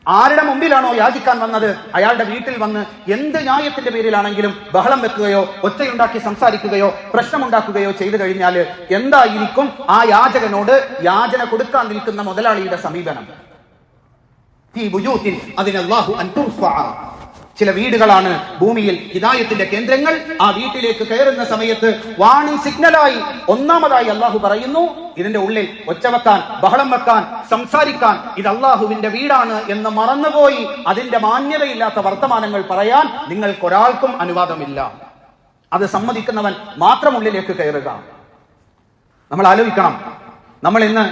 ആരുടെ മുമ്പിലാണോ യാചിക്കാൻ വന്നത് അയാളുടെ വീട്ടിൽ വന്ന് എന്ത് ന്യായത്തിന്റെ പേരിലാണെങ്കിലും ബഹളം വെക്കുകയോ ഒച്ചയുണ്ടാക്കി സംസാരിക്കുകയോ പ്രശ്നമുണ്ടാക്കുകയോ ചെയ്തു കഴിഞ്ഞാൽ എന്തായിരിക്കും ആ യാചകനോട് യാചന കൊടുക്കാൻ നിൽക്കുന്ന മുതലാളിയുടെ സമീപനം? അതിനല്ലാഹു അൻ തുർഫഅ, ചില വീടുകളാണ് ഭൂമിയിൽ ഹിദായത്തിന്റെ കേന്ദ്രങ്ങൾ. ആ വീട്ടിലേക്ക് കയറുന്ന സമയത്ത് വാണിംഗ് സിഗ്നലായി ഒന്നാമതായി അല്ലാഹു പറയുന്നു, ഇതിന്റെ ഉള്ളിൽ ഒച്ച വെക്കാൻ, ബഹളം വെക്കാൻ, സംസാരിക്കാൻ ഇത് അല്ലാഹുവിന്റെ വീടാണ് എന്ന് മറന്നുപോയി അതിന്റെ മാന്യതയില്ലാത്ത വർത്തമാനങ്ങൾ പറയാൻ നിങ്ങൾക്കൊരാൾക്കും അനുവാദമില്ല. അത് സമ്മതിക്കുന്നവൻ മാത്രം ഉള്ളിലേക്ക് കയറുക. നമ്മൾ ആലോചിക്കണം, നമ്മൾ ഇന്ന്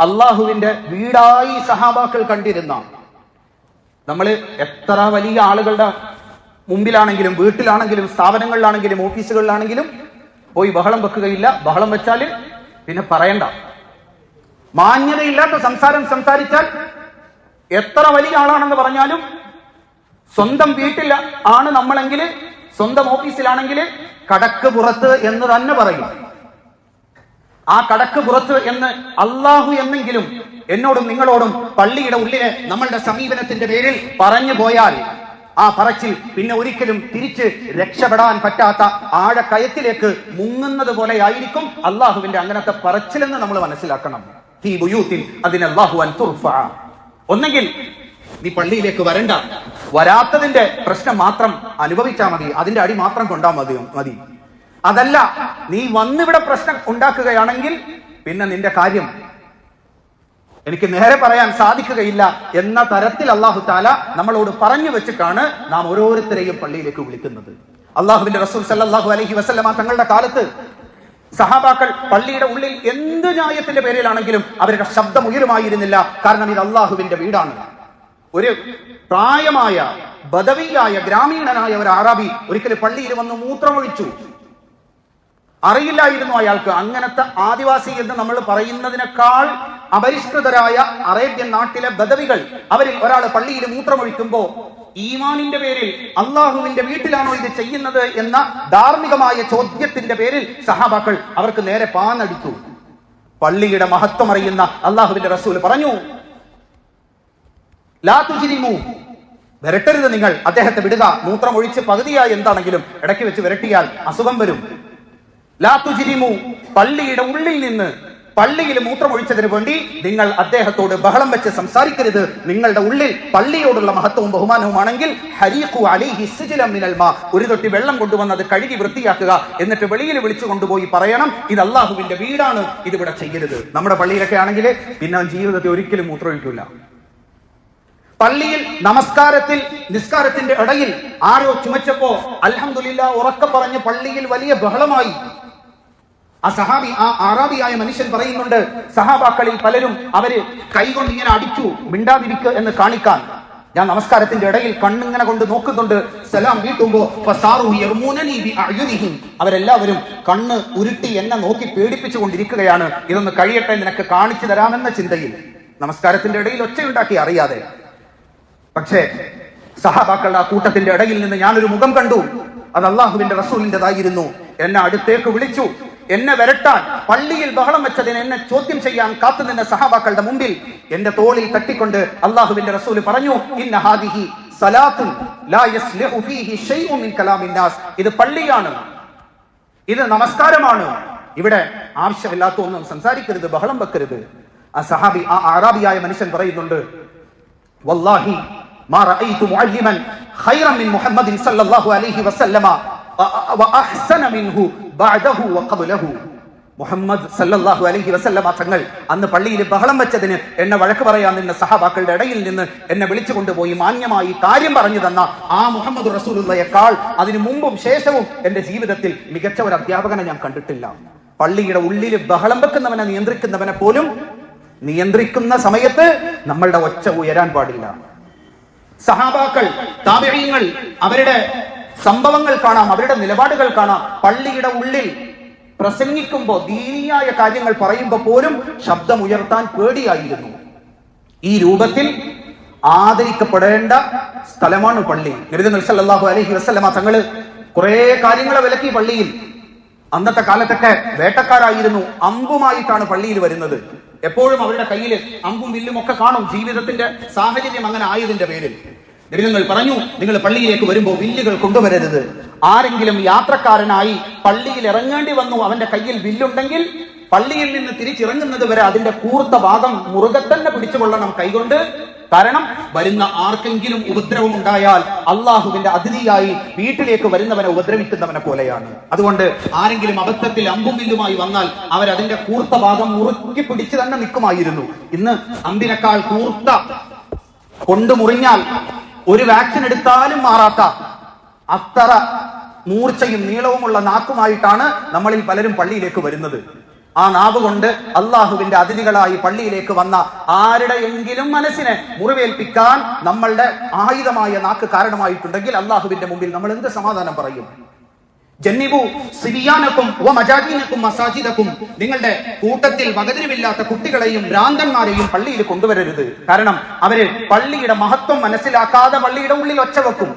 അള്ളാഹുവിന്റെ വീടായി സഹാബാക്കൾ കണ്ടിരുന്ന, നമ്മൾ എത്ര വലിയ ആളുകളുടെ മുമ്പിലാണെങ്കിലും വീട്ടിലാണെങ്കിലും സ്ഥാപനങ്ങളിലാണെങ്കിലും ഓഫീസുകളിലാണെങ്കിലും പോയി ബഹളം വെക്കുകയില്ല. ബഹളം വെച്ചാൽ പിന്നെ പറയണ്ട. മാന്യതയില്ലാത്ത സംസാരം സംസാരിച്ചാൽ എത്ര വലിയ ആളാണെന്ന് പറഞ്ഞാലും സ്വന്തം വീട്ടിൽ ആണ് നമ്മളെങ്കിൽ, സ്വന്തം ഓഫീസിലാണെങ്കിൽ കടക്ക് പുറത്ത് എന്ന് തന്നെ പറയും. ആ കടക്ക് പുറത്ത് എന്ന് അള്ളാഹു എന്നെങ്കിലും എന്നോടും നിങ്ങളോടും പള്ളിയുടെ ഉള്ളിലെ നമ്മളുടെ സമീപനത്തിന്റെ പേരിൽ പറഞ്ഞു പോയാൽ ആ പറച്ചിൽ പിന്നെ ഒരിക്കലും തിരിച്ച് രക്ഷപ്പെടാൻ പറ്റാത്ത ആഴക്കയത്തിലേക്ക് മുങ്ങുന്നത് പോലെ ആയിരിക്കും അള്ളാഹുവിന്റെ അങ്ങനത്തെ പറച്ചിലെന്ന് നമ്മൾ മനസ്സിലാക്കണം. ഒന്നെങ്കിൽ നീ പള്ളിയിലേക്ക് വരണ്ട, വരാത്തതിന്റെ പ്രശ്നം മാത്രം അനുഭവിച്ചാൽ മതി, അതിന്റെ അടി മാത്രം കൊണ്ടാ മതി. അതല്ല, നീ വന്നിവിടെ പ്രശ്നം ഉണ്ടാക്കുകയാണെങ്കിൽ പിന്നെ നിന്റെ കാര്യം എനിക്ക് നേരെ പറയാൻ സാധിക്കുകയില്ല എന്ന തരത്തിൽ അല്ലാഹു തആല നമ്മളോട് പറഞ്ഞു വെച്ചിട്ടാണ് നാം ഓരോരുത്തരെയും പള്ളിയിലേക്ക് വിളിക്കുന്നത്. അള്ളാഹുവിന്റെ റസൂൽ സല്ലല്ലാഹു അലൈഹി വസല്ലമ തങ്ങളുടെ കാലത്ത് സഹാബാക്കൾ പള്ളിയുടെ ഉള്ളിൽ എന്ത് ന്യായത്തിന്റെ പേരിലാണെങ്കിലും അവരുടെ ശബ്ദം ഉയരുമായിരുന്നില്ല. കാരണം ഇത് അള്ളാഹുവിന്റെ വീടാണ്. ഒരു പ്രായമായ ബദവിയായ ഗ്രാമീണനായ ഒരു അറബി ഒരിക്കലും പള്ളിയിൽ വന്ന് മൂത്രമൊഴിച്ചു. അറിയില്ലായിരുന്നു അയാൾക്ക്. അങ്ങനത്തെ ആദിവാസി എന്ന് നമ്മൾ പറയുന്നതിനേക്കാൾ അപരിഷ്കൃതരായ അറേബ്യൻ നാട്ടിലെ ബദവികൾ, അവരിൽ ഒരാൾ പള്ളിയിൽ മൂത്രമൊഴിക്കുമ്പോ ഈമാനിന്റെ പേരിൽ അള്ളാഹുവിന്റെ വീട്ടിലാണോ ഇത് ചെയ്യുന്നത് എന്ന ധാർമ്മികമായ ചോദ്യത്തിന്റെ പേരിൽ സഹാബാക്കൾ അവർക്ക് നേരെ പാഞ്ഞടിച്ചു. പള്ളിയുടെ മഹത്വം അറിയുന്ന അള്ളാഹുവിന്റെ റസൂൽ പറഞ്ഞു, ലാ തുജ്രിമു, വിരട്ടരുത് നിങ്ങൾ, അദ്ദേഹത്തെ വിടുക. മൂത്രമൊഴിച്ച് പകുതിയായി എന്താണെങ്കിലും ഇടയ്ക്ക് വെച്ച് വിരട്ടിയാൽ അസുഖം വരും. ലാ തുജ്രിമു, പള്ളിയുടെ ഉള്ളിൽ നിന്ന് പള്ളിയിൽ മൂത്രമൊഴിച്ചതിന് വേണ്ടി നിങ്ങൾ അദ്ദേഹത്തോട് ബഹളം വെച്ച് സംസാരിക്കരുത്. നിങ്ങളുടെ ഉള്ളിൽ പള്ളിയോടുള്ള മഹത്വവും ബഹുമാനവുമാണെങ്കിൽ ഹരീഖു അലൈഹി സിജ്ലം മിനൽ മാ, ഒരു തൊട്ടി വെള്ളം കൊണ്ടുവന്നത് കഴുകി വൃത്തിയാക്കുക. എന്നിട്ട് വെളിയിൽ വിളിച്ചു കൊണ്ടുപോയി പറയണം, ഇത് അള്ളാഹുവിന്റെ വീടാണ്, ഇതിവിടെ ചെയ്യരുത്. നമ്മുടെ പള്ളിയിലൊക്കെ ആണെങ്കിൽ പിന്നെ ജീവിതത്തിൽ ഒരിക്കലും മൂത്രമൊഴിക്കില്ല. പള്ളിയിൽ നമസ്കാരത്തിൽ നിസ്കാരത്തിന്റെ ഇടയിൽ ആരോ ചുമച്ചപ്പോ അൽഹംദുലില്ലാഹ് ഉറക്കെ പറഞ്ഞ് പള്ളിയിൽ വലിയ ബഹളമായി. ആ സഹാബി, ആ അറാബിയായ മനുഷ്യൻ പറയുന്നുണ്ട്, സഹാബാക്കളിൽ പലരും അവര് കൈകൊണ്ട് ഇങ്ങനെ അടിച്ചു മിണ്ടാതിരിക്കുക എന്ന് കാണിക്കാൻ. ഞാൻ നമസ്കാരത്തിന്റെ ഇടയിൽ കണ്ണിങ്ങനെ കൊണ്ട് നോക്കുന്നുണ്ട്. സലാം വീട്ടുമ്പോ അവരെല്ലാവരും കണ്ണ് ഉരുട്ടി എന്നെ നോക്കി പേടിപ്പിച്ചു കൊണ്ടിരിക്കുകയാണ്. ഇതൊന്ന് കഴിയട്ടെ, നിനക്ക് കാണിച്ചു തരാമെന്ന ചിന്തയിൽ നമസ്കാരത്തിന്റെ ഇടയിൽ ഒച്ചയുണ്ടാക്കി അറിയാതെ. പക്ഷേ സഹാബാക്കളുടെ ആ കൂട്ടത്തിന്റെ ഇടയിൽ നിന്ന് ഞാനൊരു മുഖം കണ്ടു. അത് അള്ളാഹുവിന്റെ റസൂലിന്റേതായിരുന്നു. എന്നെ അടുത്തേക്ക് വിളിച്ചു. എന്നെ വരട്ടാൻ, പള്ളിയിൽ ബഹളം വെച്ചതിന് എന്നെ ചോദ്യം ചെയ്യാൻ കാത്തുനിന്ന സഹാബാക്കളുടെ മുമ്പിൽ എന്റെ തോളിൽ തട്ടിക്കൊണ്ട് അള്ളാഹുവിന്റെ റസൂൽ പറഞ്ഞു, ഇന്ന ഹാദിഹി സലാത്തുൻ ലാ യസ്ലിഹു ഫീഹി ശൈഉൻ മിൻ കലാമിൻ നാസ്, ഇത് പള്ളിയാണ്, ഇത് നമസ്കാരമാണ്, ഇവിടെ ആവശ്യമില്ലാത്ത ഒന്നും സംസാരിക്കരുത്, ബഹളം വെക്കരുത്. ആ സഹാബി, ആ അറാബിയായ മനുഷ്യൻ പറയുന്നുണ്ട്, വല്ലാഹി മാ റഅയ്തു മുഅല്ലിമൻ ഖൈറൻ മിൻ മുഹമ്മദിൻ സല്ലല്ലാഹു അലൈഹി വസല്ലമ വഅഹ്സന മിൻഹു ബഅദഹു വഖബ്ലഹു. മുഹമ്മദ് സല്ലല്ലാഹു അലൈഹി വസല്ലമ തങ്ങൾ അന്ന് പള്ളിയിൽ ബഹളം വെച്ചതിന് എന്നെ വഴക്ക് പറയാൻ നിന്ന സഹാബാക്കളുടെ ഇടയിൽ നിന്ന് എന്നെ വിളിച്ചു കൊണ്ടുപോയി മാന്യമായി കാര്യം പറഞ്ഞു തന്ന ആ മുഹമ്മദ് റസൂലുള്ളയേക്കാൾ അതിനു മുമ്പും ശേഷവും എന്റെ ജീവിതത്തിൽ മികച്ച ഒരു അധ്യാപകനെ ഞാൻ കണ്ടിട്ടില്ല. പള്ളിയുടെ ഉള്ളിൽ ബഹളം വെക്കുന്നവനെ നിയന്ത്രിക്കുന്നവനെ പോലും നിയന്ത്രിക്കുന്ന സമയത്ത് നമ്മളുടെ ഒച്ച ഉയരാൻ പാടില്ല. സഹാബാക്കൾ, താബിഈങ്ങൾ, അവരുടെ സംഭവങ്ങൾ കാണാം, അവരുടെ നിലപാടുകൾ കാണാം. പള്ളിയുടെ ഉള്ളിൽ പ്രസംഗിക്കുമ്പോൾ, ദീനിയായ കാര്യങ്ങൾ പറയുമ്പോൾ പോലും ശബ്ദം ഉയർത്താൻ പേടിയായിരുന്നു. ഈ രൂപത്തിൽ ആദരിക്കപ്പെടേണ്ട സ്ഥലമാണ് പള്ളി. നബി സല്ലല്ലാഹു അലൈഹി വസല്ലമ തങ്ങള് കുറെ കാര്യങ്ങളെ വിലക്കി പള്ളിയിൽ. അന്നത്തെ കാലത്തൊക്കെ വേട്ടക്കാരായിരുന്നു, അമ്പുമായിട്ടാണ് പള്ളിയിൽ വരുന്നത്. എപ്പോഴും അവരുടെ കയ്യിൽ അമ്പും വില്ലും ഒക്കെ കാണും. ജീവിതത്തിന്റെ സാഹചര്യം അങ്ങനെ ആയതിന്റെ പേരിൽ നബിതങ്ങൾ പറഞ്ഞു, നിങ്ങൾ പള്ളിയിലേക്ക് വരുമ്പോൾ വില്ലുകൾ കൊണ്ടുവരരുത്. ആരെങ്കിലും യാത്രക്കാരനായി പള്ളിയിൽ ഇറങ്ങേണ്ടി വന്നു, അവന്റെ കയ്യിൽ വില്ലുണ്ടെങ്കിൽ പള്ളിയിൽ നിന്ന് തിരിച്ചിറങ്ങുന്നത് വരെ അതിന്റെ കൂർത്ത ഭാഗം മുറുകെ തന്നെ പിടിച്ചുകൊള്ളണം കൈകൊണ്ട്. കാരണം വരുന്ന ആർക്കെങ്കിലും ഉപദ്രവം ഉണ്ടായാൽ അള്ളാഹുവിന്റെ അതിഥിയായി വീട്ടിലേക്ക് വരുന്നവനെ ഉപദ്രവിക്കുന്നവനെ പോലെയാണ്. അതുകൊണ്ട് ആരെങ്കിലും അബദ്ധത്തിൽ അമ്പും വില്ലുമായി വന്നാൽ അവരതിന്റെ കൂർത്ത ഭാഗം മുറുക്കി പിടിച്ചു തന്നെ നിൽക്കുമായിരുന്നു. ഇന്ന് അമ്പിനേക്കാൾ കൂർത്ത കൊണ്ട് മുറിഞ്ഞാൽ ഒരു വാക്സിൻ എടുത്താലും മാറാത്ത അത്ര മൂർച്ചയും നീളവുമുള്ള നാക്കുമായിട്ടാണ് നമ്മളിൽ പലരും പള്ളിയിലേക്ക് വരുന്നത്. ആ നാവ് കൊണ്ട് അള്ളാഹുവിന്റെ അതിഥികളായി പള്ളിയിലേക്ക് വന്ന ആരുടെയെങ്കിലും മനസ്സിനെ മുറിവേൽപ്പിക്കാൻ നമ്മളുടെ ആയുധമായ നാക്ക് കാരണമായിട്ടുണ്ടെങ്കിൽ അള്ളാഹുവിന്റെ മുമ്പിൽ നമ്മൾ എന്ത് സമാധാനം പറയും? ജന്നിബു സിബിയാനക്കും വമജാദീനക്കും മസാജിദക്കും, നിങ്ങളുടെ കൂട്ടത്തിൽ വകതിരിവില്ലാത്ത കുട്ടികളെയും ഭ്രാന്തന്മാരെയും പള്ളിയിൽ കൊണ്ടുവരരുത്. കാരണം അവര് പള്ളിയുടെ മഹത്വം മനസ്സിലാക്കാതെ പള്ളിയുടെ ഉള്ളിൽ ഒച്ച വെക്കും.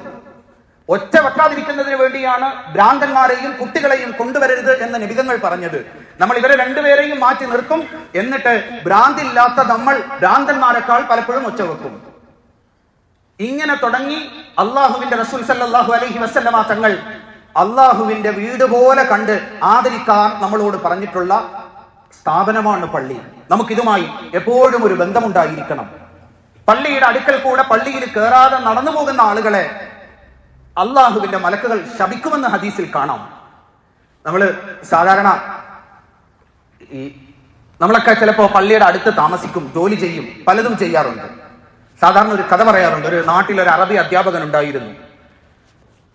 ഒച്ച വെക്കാതിരിക്കുന്നതിന് വേണ്ടിയാണ് ഭ്രാന്തന്മാരെയും കുട്ടികളെയും കൊണ്ടുവരരുത് എന്ന് നിബിധങ്ങൾ പറഞ്ഞത്. നമ്മൾ ഇവരെ രണ്ടുപേരെയും മാറ്റി നിർത്തും, എന്നിട്ട് ഭ്രാന്തില്ലാത്ത നമ്മൾ ഭ്രാന്തന്മാരെക്കാൾ പലപ്പോഴും ഒച്ച വെക്കും. ഇങ്ങനെ തുടങ്ങി അള്ളാഹുവിന്റെ റസൂൽ സല്ലല്ലാഹു അലൈഹി വസല്ലമ തങ്ങൾ അള്ളാഹുവിന്റെ വീട് പോലെ കണ്ട് ആദരിക്കാൻ നമ്മളോട് പറഞ്ഞിട്ടുള്ള സ്ഥാപനമാണ് പള്ളി. നമുക്കിതുമായി എപ്പോഴും ഒരു ബന്ധമുണ്ടായിരിക്കണം. പള്ളിയുടെ അടുക്കൽ കൂടെ പള്ളിയിൽ കയറാതെ നടന്നു പോകുന്ന ആളുകളെ അള്ളാഹുവിന്റെ മലക്കുകൾ ശപിക്കുമെന്ന് ഹദീസിൽ കാണാം. സാധാരണ നമ്മളൊക്കെ ചിലപ്പോ പള്ളിയുടെ അടുത്ത് താമസിക്കും, ജോലി ചെയ്യും, പലതും ചെയ്യാറുണ്ട്. സാധാരണ ഒരു കഥ പറയാറുണ്ട്. ഒരു നാട്ടിൽ ഒരു അറബി അധ്യാപകൻ ഉണ്ടായിരുന്നു.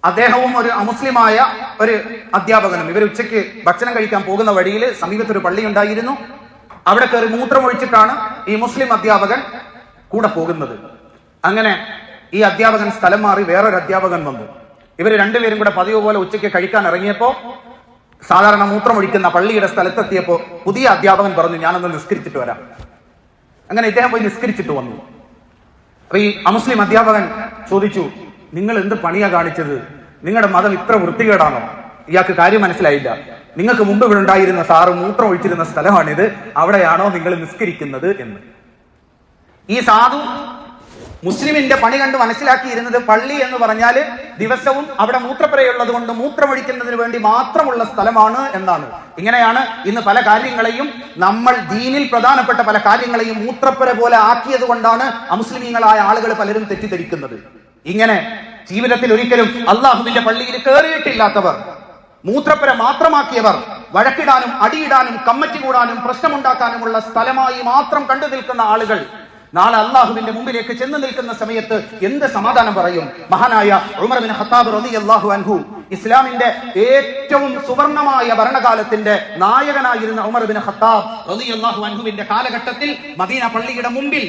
അദ്ദേഹവും ഒരു അമുസ്ലിമായ ഒരു അധ്യാപകനും ഇവർ ഉച്ചയ്ക്ക് ഭക്ഷണം കഴിക്കാൻ പോകുന്ന വഴിയിൽ സമീപത്തൊരു പള്ളി ഉണ്ടായിരുന്നു. അവിടെ കയറി മൂത്രമൊഴിച്ചിട്ടാണ് ഈ മുസ്ലിം അധ്യാപകൻ കൂടെ പോകുന്നത്. അങ്ങനെ ഈ അധ്യാപകൻ സ്ഥലം മാറി വേറൊരു അധ്യാപകൻ വന്നു. ഇവർ രണ്ടുപേരും കൂടെ പതിവ് പോലെ ഉച്ചയ്ക്ക് കഴിക്കാൻ ഇറങ്ങിയപ്പോ സാധാരണ മൂത്രമൊഴിക്കുന്ന പള്ളിയുടെ സ്ഥലത്തെത്തിയപ്പോ പുതിയ അധ്യാപകൻ പറഞ്ഞു, ഞാനൊന്ന് നിസ്കരിച്ചിട്ട് വരാം. അങ്ങനെ ഇദ്ദേഹം പോയി നിസ്കരിച്ചിട്ട് വന്നു. അപ്പൊ ഈ അമുസ്ലിം അധ്യാപകൻ ചോദിച്ചു, നിങ്ങൾ എന്ത് പണിയാ കാണിച്ചത്? നിങ്ങളുടെ മതം ഇത്ര വൃത്തികേടാണോ? ഇയാൾക്ക് കാര്യം മനസ്സിലായില്ല. നിങ്ങൾക്ക് മുമ്പ് ഇവിടെ ഉണ്ടായിരുന്ന സാറ് മൂത്രം ഒഴിച്ചിരുന്ന സ്ഥലമാണിത്, അവിടെയാണോ നിങ്ങൾ നിസ്കരിക്കുന്നത് എന്ന്. ഈ സാധു മുസ്ലിമിന്റെ പണി കണ്ട് മനസ്സിലാക്കിയിരുന്നത് പള്ളി എന്ന് പറഞ്ഞാല് ദിവസവും അവിടെ മൂത്രപ്പുരയുള്ളത് കൊണ്ട് മൂത്രമൊഴിക്കുന്നതിന് വേണ്ടി മാത്രമുള്ള സ്ഥലമാണ് എന്നാണ്. ഇങ്ങനെയാണ് ഇന്ന് പല കാര്യങ്ങളെയും നമ്മൾ ദീനിൽ പ്രധാനപ്പെട്ട പല കാര്യങ്ങളെയും മൂത്രപ്പുര പോലെ ആക്കിയത് കൊണ്ടാണ് അമുസ്ലിമീങ്ങളായ ആളുകൾ പലരും തെറ്റിദ്ധരിക്കുന്നത്. ഇങ്ങനെ ജീവിതത്തിൽ ഒരിക്കലും അള്ളാഹുവിന്റെ പള്ളിയിൽ കയറിയിട്ടില്ലാത്തവർ, മൂത്രപ്പുര മാത്രമാക്കിയവർ, വഴക്കിടാനും അടിയിടാനും കമ്മറ്റി കൂടാനും പ്രശ്നമുണ്ടാക്കാനുമുള്ള സ്ഥലമായി മാത്രം കണ്ടു നിൽക്കുന്ന ആളുകൾ നാളെ അള്ളാഹുവിന്റെ മുമ്പിലേക്ക് ചെന്ന് നിൽക്കുന്ന സമയത്ത് എന്ത് സമാധാനം പറയും? മഹാനായ ഉമർ ബിൻ ഖത്താബ് റളിയല്ലാഹു അൻഹു, ഇസ്ലാമിന്റെ ഏറ്റവും സുവർണമായ ഭരണകാലത്തിന്റെ നായകനായിരുന്ന ഉമർ ബിൻ ഖത്താബ് റളിയല്ലാഹു അൻഹുവിന്റെ കാലഘട്ടത്തിൽ മദീന പള്ളിയുടെ മുമ്പിൽ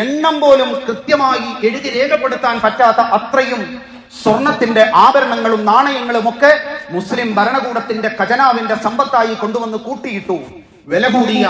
എണ്ണം പോലും കൃത്യമായി എഴുതി രേഖപ്പെടുത്താൻ പറ്റാത്ത അത്രയും സ്വർണത്തിന്റെ ആഭരണങ്ങളും നാണയങ്ങളും ഒക്കെ മുസ്ലിം ഭരണകൂടത്തിന്റെ ഖജനാവിന്റെ സമ്പത്തായി കൊണ്ടുവന്ന് കൂട്ടിയിട്ടു. വില കൂടിയ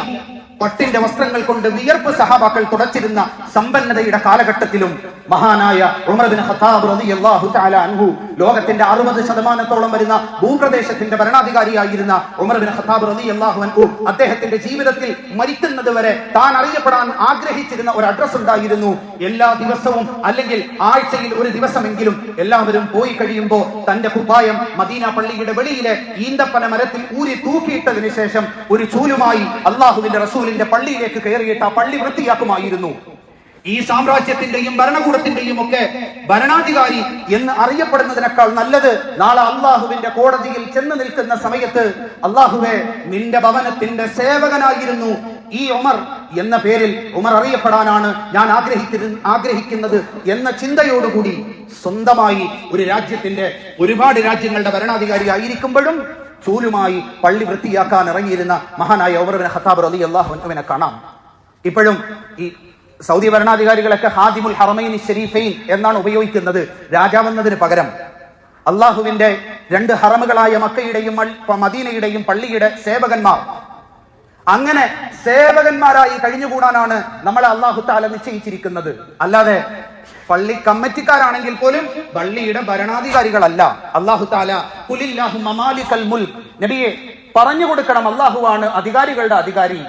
പട്ടിന്റെ വസ്ത്രങ്ങൾ കൊണ്ട് വിയർപ്പ് സഹാബാക്കൾ തുടച്ചിരുന്ന സമ്പന്നതയുടെ കാലഘട്ടത്തിലും മഹാനായ ഉമർ ബിൻ ഖത്താബ് റളിയല്ലാഹു തആല അൻഹു, ലോകത്തിന്റെ 60% വരുന്ന ഭൂപ്രദേശത്തിന്റെ ഭരണാധികാരിയായിരുന്ന ഉമർ ബിൻ ഖത്താബ് റളിയല്ലാഹു അൻഹു, അദ്ദേഹത്തിന്റെ ജീവിതത്തിൽ മരിക്കുന്നത് വരെ താൻ അറിയപ്പെടാൻ ആഗ്രഹിച്ചിരുന്ന ഒരു അഡ്രസ് ഉണ്ടായിരുന്നു. എല്ലാ ദിവസവും അല്ലെങ്കിൽ ആഴ്ചയിൽ ഒരു ദിവസമെങ്കിലും എല്ലാവരും പോയി കഴിയുമ്പോൾ തന്റെ കുപ്പായം മദീന പള്ളിയുടെ വെളിയിലെ ഈന്തപ്പന മരത്തിൽ ഊരി തൂക്കിയിട്ടതിനു ശേഷം ഒരു ചൂലുമായി അള്ളാഹുവിന്റെ റസൂലിന്റെ പള്ളിയിലേക്ക് കയറിയിട്ട് ആ പള്ളി വൃത്തിയാക്കുമായിരുന്നു. ഈ സാമ്രാജ്യത്തിന്റെയും ഭരണകൂടത്തിന്റെയും ഒക്കെ ഭരണാധികാരി എന്ന് അറിയപ്പെടുന്നതിനേക്കാൾ നല്ലത് നാളെ അള്ളാഹുവിന്റെ കോടതിയിൽ ചെന്ന് നിൽക്കുന്ന സമയത്ത്, അള്ളാഹുവേ, നിന്റെ ഭവനത്തിന്റെ സേവകനായിരുന്നു ഈ ഉമർ എന്ന പേരിൽ ഉമർ അറിയപ്പെടാനാണ് ഞാൻ ആഗ്രഹിക്കുന്നത് എന്ന ചിന്തയോടുകൂടി സ്വന്തമായി ഒരു രാജ്യത്തിന്റെ ഒരുപാട് രാജ്യങ്ങളുടെ ഭരണാധികാരി ആയിരിക്കുമ്പോഴും ചൂലുമായി പള്ളി വൃത്തിയാക്കാൻ ഇറങ്ങിയിരുന്ന മഹാനായ ഉമർ ബിൻ ഖത്താബ് റളിയല്ലാഹു അൻഹുവിനെ കാണാം. ഇപ്പോഴും ഈ സൗദി ഭരണാധികാരികളൊക്കെ ഹാദിമുൽ ഹറമൈനി ശരീഫൈൻ എന്നാണ് ഉപയോഗിക്കുന്നത്. രാജാവെന്നതിന് പകരം അള്ളാഹുവിന്റെ 2 ഹറമുകളായ മക്കയുടെയും മദീനയുടെയും പള്ളിയുടെ സേവകന്മാർ. അങ്ങനെ സേവകന്മാരായി കഴിഞ്ഞുകൂടാനാണ് നമ്മളെ അല്ലാഹു തആല നിശ്ചയിച്ചിരിക്കുന്നത്. അല്ലാതെ പള്ളി കമ്മിറ്റിക്കാരാണെങ്കിൽ പോലും പള്ളിയുടെ ഭരണാധികാരികളല്ല. അല്ലാഹു തആല ഖുലില്ലാഹുമ്മ മാലികൽ മുൽക്ക്, നബിയെ പറഞ്ഞു കൊടുക്കണം, അല്ലാഹുവാണ് അധികാരികളുടെ അധികാരി.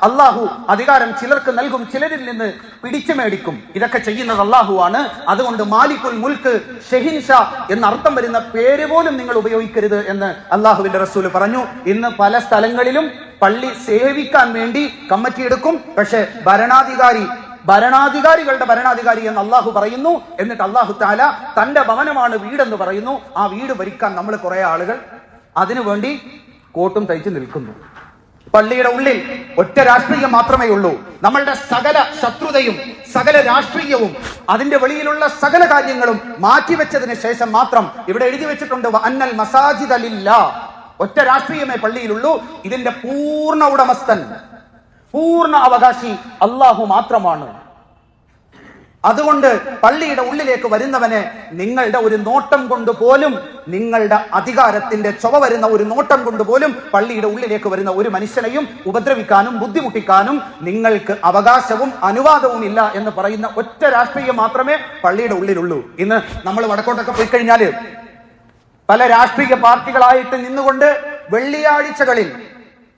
അല്ലാഹു അധികാരം ചിലർക്ക് നൽകും, ചിലരിൽ നിന്ന് പിടിച്ചു മേടിക്കും. ഇതൊക്കെ ചെയ്യുന്നത് അല്ലാഹുവാണ്. അതുകൊണ്ട് മാലിക്കുൽ മുൽക്ക്, ഷെഹിൻഷാ എന്ന അർത്ഥം വരുന്ന പേര് പോലും നിങ്ങൾ ഉപയോഗിക്കരുത് എന്ന് അല്ലാഹുവിന്റെ റസൂൽ പറഞ്ഞു. ഇന്ന് പല സ്ഥലങ്ങളിലും പള്ളി സേവിക്കാൻ വേണ്ടി കമ്മിറ്റി എടുക്കും, പക്ഷെ ഭരണാധികാരികളുടെ ഭരണാധികാരി എന്ന് അള്ളാഹു പറയുന്നു. എന്നിട്ട് അല്ലാഹു തആല തന്റെ ഭവനമാണ് വീടെന്ന് പറയുന്നു. ആ വീട് ഭരിക്കാൻ നമ്മൾ കുറെ ആളുകൾ അതിനുവേണ്ടി കോട്ടും തയ്ച്ച് നിൽക്കുന്നു. പള്ളിയുടെ ഉള്ളിൽ ഒറ്റ രാഷ്ട്രീയം മാത്രമേ ഉള്ളൂ. നമ്മളുടെ സകല ശത്രുതയും സകല രാഷ്ട്രീയവും അതിന്റെ വെളിയിലുള്ള സകല കാര്യങ്ങളും മാറ്റിവെച്ചതിന് ശേഷം മാത്രം ഇവിടെ എഴുതി വെച്ചിട്ടുണ്ട് അന്നൽ മസാജിദ ലില്ലാഹ്. ഒറ്റ രാഷ്ട്രീയമേ പള്ളിയിലുള്ളൂ. ഇതിന്റെ പൂർണ്ണ ഉടമസ്ഥൻ, പൂർണ്ണ അവകാശി അള്ളാഹു മാത്രമാണ്. അതുകൊണ്ട് പള്ളിയുടെ ഉള്ളിലേക്ക് വരുന്നവനെ നിങ്ങളുടെ ഒരു നോട്ടം കൊണ്ട് പോലും, നിങ്ങളുടെ അധികാരത്തിന്റെ ചൊവ വരുന്ന ഒരു നോട്ടം കൊണ്ട് പോലും പള്ളിയുടെ ഉള്ളിലേക്ക് വരുന്ന ഒരു മനുഷ്യനെയും ഉപദ്രവിക്കാനും ബുദ്ധിമുട്ടിക്കാനും നിങ്ങൾക്ക് അവകാശവും അനുവാദവും ഇല്ല എന്ന് പറയുന്ന ഒറ്റ രാഷ്ട്രീയം മാത്രമേ പള്ളിയുടെ ഉള്ളിലുള്ളൂ. ഇന്ന് നമ്മൾ വടക്കോട്ടൊക്കെ പോയി കഴിഞ്ഞാല് പല രാഷ്ട്രീയ പാർട്ടികളായിട്ട് നിന്നുകൊണ്ട് വെള്ളിയാഴ്ചകളിൽ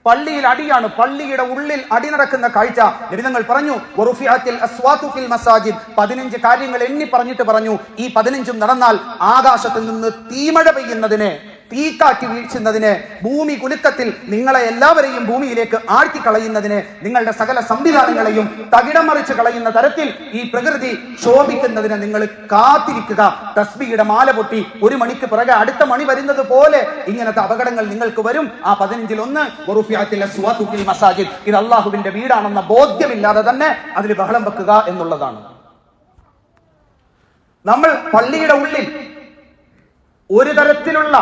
പള്ളിയിൽ അടിയാണ്. പള്ളിയുടെ ഉള്ളിൽ അടി നടക്കുന്ന കാഴ്ച നബിതങ്ങൾ പറഞ്ഞു, 15 കാര്യങ്ങൾ എണ്ണി പറഞ്ഞിട്ട് പറഞ്ഞു, ഈ 15 നടന്നാൽ ആകാശത്തിൽ നിന്ന് തീമഴ പെയ്യുന്നതിനെ, തീക്കാറ്റ് വീഴ്ചുന്നതിനെ, ഭൂമി കുലുക്കത്തിൽ നിങ്ങളെ എല്ലാവരെയും ഭൂമിയിലേക്ക് ആഴ്ത്തിക്കളയുന്നതിനെ, നിങ്ങളുടെ സകല സംവിധാനങ്ങളെയും തകിടം മറിച്ച് കളയുന്ന തരത്തിൽ ഈ പ്രകൃതി ശോഭിക്കുന്നതിനെ നിങ്ങൾ കാത്തിരിക്കുക. തസ്ബീഹയുടെ മാല പൊട്ടി 1 മണിക്ക് പിറകെ അടുത്ത മണി വരുന്നത് പോലെ ഇങ്ങനത്തെ അപകടങ്ങൾ നിങ്ങൾക്ക് വരും. ആ 15-ൽ ഒന്ന് മസാജിദ്, ഇത് അള്ളാഹുവിന്റെ വീടാണെന്ന ബോധ്യമില്ലാതെ തന്നെ അതിൽ ബഹളം വെക്കുക എന്നുള്ളതാണ്. നമ്മൾ പള്ളിയുടെ ഉള്ളിൽ ഒരു തരത്തിലുള്ള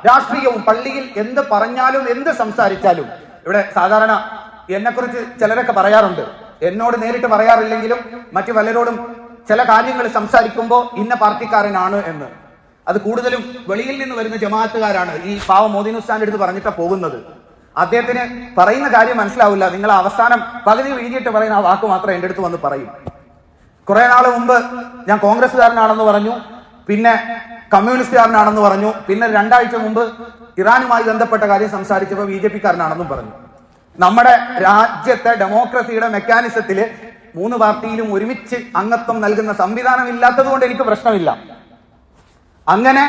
രാഷ്ട്രീയവും, പള്ളിയിൽ എന്ത് പറഞ്ഞാലും എന്ത് സംസാരിച്ചാലും, ഇവിടെ സാധാരണ എന്നെക്കുറിച്ച് ചിലരൊക്കെ പറയാറുണ്ട്, എന്നോട് നേരിട്ട് പറയാറില്ലെങ്കിലും മറ്റു പലരോടും ചില കാര്യങ്ങൾ സംസാരിക്കുമ്പോൾ ഇന്ന പാർട്ടിക്കാരനാണ് എന്ന്. അത് കൂടുതലും വെളിയിൽ നിന്ന് വരുന്ന ജമാഅത്തുകാരാണ് ഈ പാവ മോദിൻ ഉസ്താന്റെ അടുത്ത് പറഞ്ഞിട്ടാ പോകുന്നത്. അദ്ദേഹത്തിന് പറയുന്ന കാര്യം മനസ്സിലാവില്ല. നിങ്ങൾ അവസാനം പകുതി എഴുതിയിട്ട് പറയുന്ന ആ വാക്ക് മാത്രം എന്റെ അടുത്ത് വന്ന് പറയും. കുറെ നാൾ മുമ്പ് ഞാൻ കോൺഗ്രസ്സുകാരനാണെന്ന് പറഞ്ഞു, പിന്നെ കമ്മ്യൂണിസ്റ്റുകാരനാണെന്ന് പറഞ്ഞു, പിന്നെ 2 ആഴ്ച മുമ്പ് ഇറാനുമായി ബന്ധപ്പെട്ട കാര്യം സംസാരിച്ചപ്പോൾ BJP-കാരനാണെന്നും പറഞ്ഞു. നമ്മുടെ രാജ്യത്തെ ഡെമോക്രസിയുടെ മെക്കാനിസത്തില് 3 പാർട്ടിയിലും ഒരുമിച്ച് അംഗത്വം നൽകുന്ന സംവിധാനം ഇല്ലാത്തത് കൊണ്ട് എനിക്ക് പ്രശ്നമില്ല. അങ്ങനെ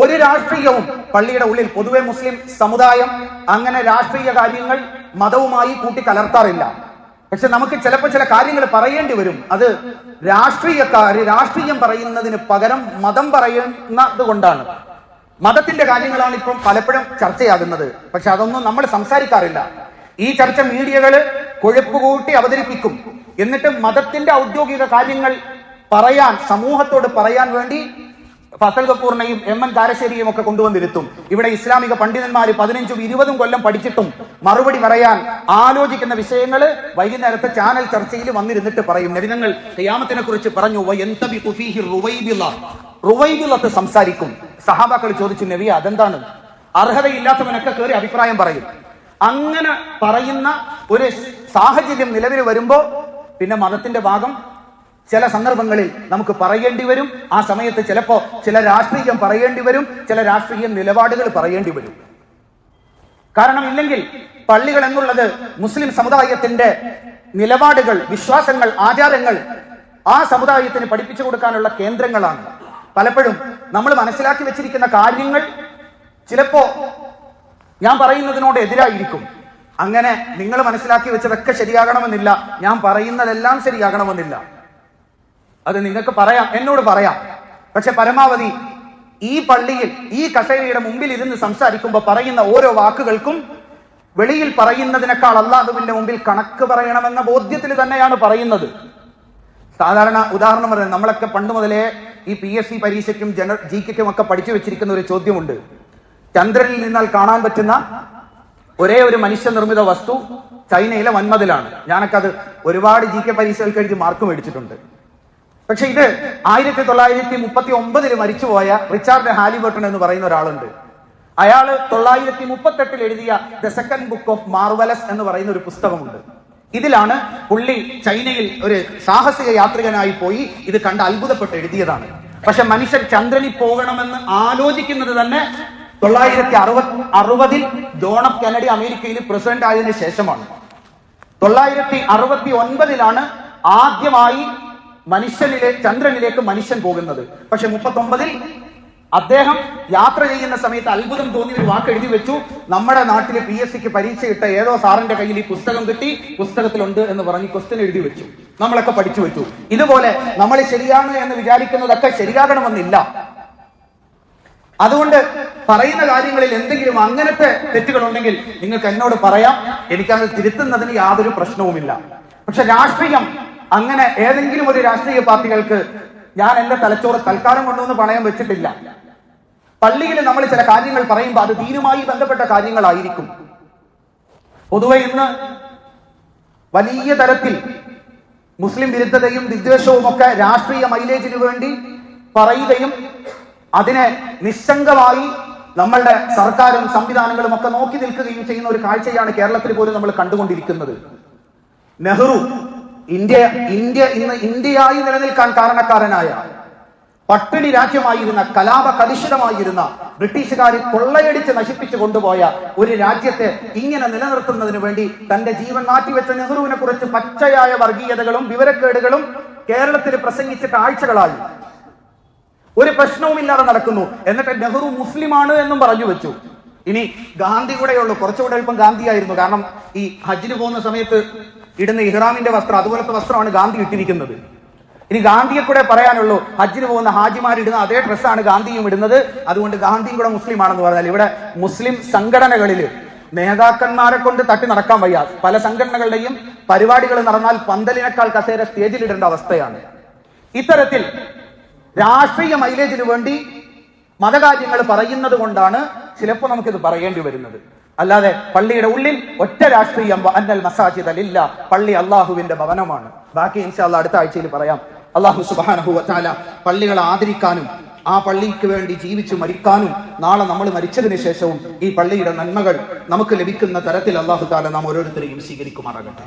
ഒരു രാഷ്ട്രീയവും പള്ളിയുടെ ഉള്ളിൽ, പൊതുവെ മുസ്ലിം സമുദായം അങ്ങനെ രാഷ്ട്രീയ കാര്യങ്ങൾ മതവുമായി കൂട്ടിക്കലർത്താറില്ല. പക്ഷെ നമുക്ക് ചിലപ്പോൾ ചില കാര്യങ്ങൾ പറയേണ്ടി വരും. അത് രാഷ്ട്രീയക്കാര് രാഷ്ട്രീയം പറയുന്നതിന് പകരം മതം പറയുന്നത് കൊണ്ടാണ്. മതത്തിന്റെ കാര്യങ്ങളാണ് ഇപ്പം പലപ്പോഴും ചർച്ചയാകുന്നത്. പക്ഷെ അതൊന്നും നമ്മൾ സംസാരിക്കാറില്ല. ഈ ചർച്ച മീഡിയകള് കൊഴുപ്പ് കൂട്ടി അവതരിപ്പിക്കും. എന്നിട്ട് മതത്തിന്റെ ഔദ്യോഗിക കാര്യങ്ങൾ പറയാൻ, സമൂഹത്തോട് പറയാൻ വേണ്ടി ഫസൽ കപൂറിനെയും MN കാരശ്ശേരിയും ഒക്കെ കൊണ്ടുവന്നിരുത്തും. ഇവിടെ ഇസ്ലാമിക പണ്ഡിതന്മാര് 15ഉം 20ഉം കൊല്ലം പഠിച്ചിട്ടും മറുപടി പറയാൻ ആലോചിക്കുന്ന വിഷയങ്ങള് വൈകുന്നേരത്തെ ചാനൽ ചർച്ചയിൽ വന്നിരുന്നിട്ട് പറയും. നബിതങ്ങൾ ഖിയാമത്തിനെ കുറിച്ച് പറഞ്ഞു, റുവൈബിളത്ത് സംസാരിക്കും. സഹാബാക്കൾ ചോദിച്ചു, നബിയെ അതെന്താണ്? അർഹതയില്ലാത്തവനൊക്കെ കയറി അഭിപ്രായം പറയും. അങ്ങനെ പറയുന്ന ഒരു സാഹചര്യം നിലവിൽ വരുമ്പോ പിന്നെ മതത്തിന്റെ ഭാഗം ചില സന്ദർഭങ്ങളിൽ നമുക്ക് പറയേണ്ടി വരും. ആ സമയത്ത് ചിലപ്പോ ചില രാഷ്ട്രീയം പറയേണ്ടി വരും, ചില രാഷ്ട്രീയ നിലപാടുകൾ പറയേണ്ടി വരും. കാരണം ഇല്ലെങ്കിൽ പള്ളികൾ എന്നുള്ളത് മുസ്ലിം സമുദായത്തിന്റെ നിലപാടുകൾ, വിശ്വാസങ്ങൾ, ആചാരങ്ങൾ ആ സമുദായത്തിന് പഠിപ്പിച്ചു കൊടുക്കാനുള്ള കേന്ദ്രങ്ങളാണ്. പലപ്പോഴും നമ്മൾ മനസ്സിലാക്കി വെച്ചിരിക്കുന്ന കാര്യങ്ങൾ ചിലപ്പോ ഞാൻ പറയുന്നതിനോട് എതിരായിരിക്കും. അങ്ങനെ നിങ്ങൾ മനസ്സിലാക്കി വെച്ചതൊക്കെ ശരിയാകണമെന്നില്ല, ഞാൻ പറയുന്നതെല്ലാം ശരിയാകണമെന്നില്ല. അത് നിങ്ങൾക്ക് പറയാം, എന്നോട് പറയാം. പക്ഷെ പരമാവധി ഈ പള്ളിയിൽ ഈ കസേരയുടെ മുമ്പിൽ ഇരുന്ന് സംസാരിക്കുമ്പോൾ പറയുന്ന ഓരോ വാക്കുകൾക്കും വെളിയിൽ പറയുന്നതിനേക്കാൾ അല്ലാഹുവിന്റെ മുമ്പിൽ കണക്ക് പറയണമെന്ന ബോധ്യത്തിൽ തന്നെയാണ് പറയുന്നത്. സാധാരണ ഉദാഹരണം പറയുന്നത്, നമ്മളൊക്കെ പണ്ട് മുതലേ ഈ PSC പരീക്ഷയ്ക്കും GK-ക്കും ഒക്കെ പഠിച്ചു വെച്ചിരിക്കുന്ന ഒരു ചോദ്യമുണ്ട്. ചന്ദ്രനിൽ നിന്നാൽ കാണാൻ പറ്റുന്ന ഒരേ ഒരു മനുഷ്യനിർമ്മിത വസ്തു ചൈനയിലെ വൻമതിലാണ്. ഞാനൊക്കെ അത് ഒരുപാട് GK പരീക്ഷകൾക്ക് എഴുതി മാർക്ക് മേടിച്ചിട്ടുണ്ട്. പക്ഷെ ഇത് 1939 മരിച്ചുപോയ റിച്ചാർഡ് ഹാലിബർട്ടൺ എന്ന് പറയുന്ന ഒരാളുണ്ട്. അയാള് 1938 എഴുതിയ the second book of marvellous എന്ന് പറയുന്ന ഒരു പുസ്തകമുണ്ട്. ഇതിലാണ് പുള്ളി ചൈനയിൽ ഒരു സാഹസിക യാത്രികനായി പോയി ഇത് കണ്ട് അത്ഭുതപ്പെട്ട് എഴുതിയതാണ്. പക്ഷെ മനുഷ്യർ ചന്ദ്രനിൽ പോകണമെന്ന് ആലോചിക്കുന്നത് തന്നെ 1960 ജോൺ എഫ് കെനഡി അമേരിക്കയിൽ പ്രസിഡന്റ് ആയതിനു ശേഷമാണ്. 1969 ആദ്യമായി ചന്ദ്രനിലേക്ക് മനുഷ്യൻ പോകുന്നത്. പക്ഷെ 39 അദ്ദേഹം യാത്ര ചെയ്യുന്ന സമയത്ത് അത്ഭുതം തോന്നി ഒരു വാക്ക് എഴുതി വെച്ചു. നമ്മുടെ നാട്ടിലെ PSCക്ക് പരീക്ഷയിട്ട ഏതോ സാറിന്റെ കയ്യിൽ ഈ പുസ്തകം കിട്ടി, പുസ്തകത്തിലുണ്ട് എന്ന് പറഞ്ഞ് ക്വസ്റ്റ്യൻ എഴുതി വെച്ചു. നമ്മളൊക്കെ പഠിച്ചു വെച്ചു. ഇതുപോലെ നമ്മൾ ശരിയാണ് എന്ന് വിചാരിക്കുന്നതൊക്കെ ശരിയാകണമെന്നില്ല. അതുകൊണ്ട് പറയുന്ന കാര്യങ്ങളിൽ എന്തെങ്കിലും അങ്ങനത്തെ തെറ്റുകളുണ്ടെങ്കിൽ നിങ്ങൾക്ക് എന്നോട് പറയാം, എനിക്കത് തിരുത്തുന്നതിന് യാതൊരു പ്രശ്നവുമില്ല. പക്ഷെ രാഷ്ട്രീയം അങ്ങനെ ഏതെങ്കിലും ഒരു രാഷ്ട്രീയ പാർട്ടികൾക്ക് ഞാൻ എന്റെ തലച്ചോറ് തൽക്കാലം കൊണ്ടുവന്ന് പണയം വെച്ചിട്ടില്ല. പള്ളിയിൽ നമ്മൾ ചില കാര്യങ്ങൾ പറയുമ്പോൾ അത് ദീനുമായി ബന്ധപ്പെട്ട കാര്യങ്ങളായിരിക്കും. പൊതുവെ ഇന്ന് വലിയ തരത്തിൽ മുസ്ലിം വിരുദ്ധതയും വിദ്വേഷവും ഒക്കെ രാഷ്ട്രീയ മൈലേജിന് വേണ്ടി പറയുകയും അതിനെ നിസ്സംഗമായി നമ്മളുടെ സർക്കാരും സംവിധാനങ്ങളും ഒക്കെ നോക്കി നിൽക്കുകയും ചെയ്യുന്ന ഒരു കാഴ്ചയാണ് കേരളത്തിൽ പോലും നമ്മൾ കണ്ടുകൊണ്ടിരിക്കുന്നത്. നെഹ്റു ഇന്ത്യ ഇന്ന് ഇന്ത്യയായി നിലനിൽക്കാൻ കാരണക്കാരനായ, പട്ടിണി രാജ്യമായിരുന്ന, കലാപ കലുഷിതമായിരുന്ന, ബ്രിട്ടീഷുകാർ കൊള്ളയടിച്ച് നശിപ്പിച്ചു കൊണ്ടുപോയ ഒരു രാജ്യത്തെ ഇങ്ങനെ നിലനിർത്തുന്നതിന് വേണ്ടി തന്റെ ജീവൻ മാറ്റിവെച്ച നെഹ്റുവിനെ കുറിച്ച് പച്ചയായ വർഗീയതകളും വിവരക്കേടുകളും കേരളത്തിൽ പ്രസംഗിച്ചിട്ട് ആഴ്ചകളായി. ഒരു പ്രശ്നവുമില്ലാതെ നടക്കുന്നു. എന്നിട്ട് നെഹ്റു മുസ്ലിമാണ് എന്നും പറഞ്ഞു വെച്ചു. ഇനി ഗാന്ധി കൂടെയുള്ളൂ, കുറച്ചുകൂടെ എളുപ്പം ഗാന്ധിയായിരുന്നു. കാരണം ഈ ഹജ്ജിന് പോകുന്ന സമയത്ത് ഇടുന്ന ഇഹ്റാമിന്റെ വസ്ത്രം, അതുപോലത്തെ വസ്ത്രമാണ് ഗാന്ധി ഇട്ടിരിക്കുന്നത്. ഇനി ഗാന്ധിയെ കൂടെ പറയാനുള്ളൂ, ഹജ്ജിന് പോകുന്ന ഹാജിമാരിടുന്ന അതേ ഡ്രസ്സാണ് ഗാന്ധിയും ഇടുന്നത്, അതുകൊണ്ട് ഗാന്ധിയും കൂടെ മുസ്ലിമാണെന്ന് പറഞ്ഞാൽ ഇവിടെ മുസ്ലിം സംഘടനകളിൽ നേതാക്കന്മാരെ കൊണ്ട് തട്ടി നടക്കാൻ വയ്യ. പല സംഘടനകളുടെയും പരിപാടികൾ നടന്നാൽ പന്തലിനേക്കാൾ കസേര സ്റ്റേജിലിടേണ്ട അവസ്ഥയാണ്. ഇത്തരത്തിൽ രാഷ്ട്രീയ മൈലേജിന് വേണ്ടി മതകാര്യങ്ങൾ പറയുന്നത് കൊണ്ടാണ് ചിലപ്പോൾ നമുക്കിത് പറയേണ്ടി വരുന്നത്. അല്ലാതെ പള്ളിയുടെ ഉള്ളിൽ ഒറ്റ രാഷ്ട്രീയം, അന്നൽ മസാജിദ ലില്ലാ, പള്ളി അള്ളാഹുവിന്റെ ഭവനമാണ്. ബാക്കി ഇൻഷാ അല്ലാഹ് അടുത്ത ആഴ്ചയിൽ പറയാം. അള്ളാഹു സുബ്ഹാനഹു വ തആല പള്ളികളെ ആദരിക്കാനും ആ പള്ളിക്ക് വേണ്ടി ജീവിച്ചു മരിക്കാനും നാളെ നമ്മൾ മരിച്ചതിന് ശേഷവും ഈ പള്ളിയുടെ നന്മകൾ നമുക്ക് ലഭിക്കുന്ന തരത്തിൽ അള്ളാഹു തആല നാം ഓരോരുത്തരെയും സ്വീകരിക്കുമാറാകട്ടെ.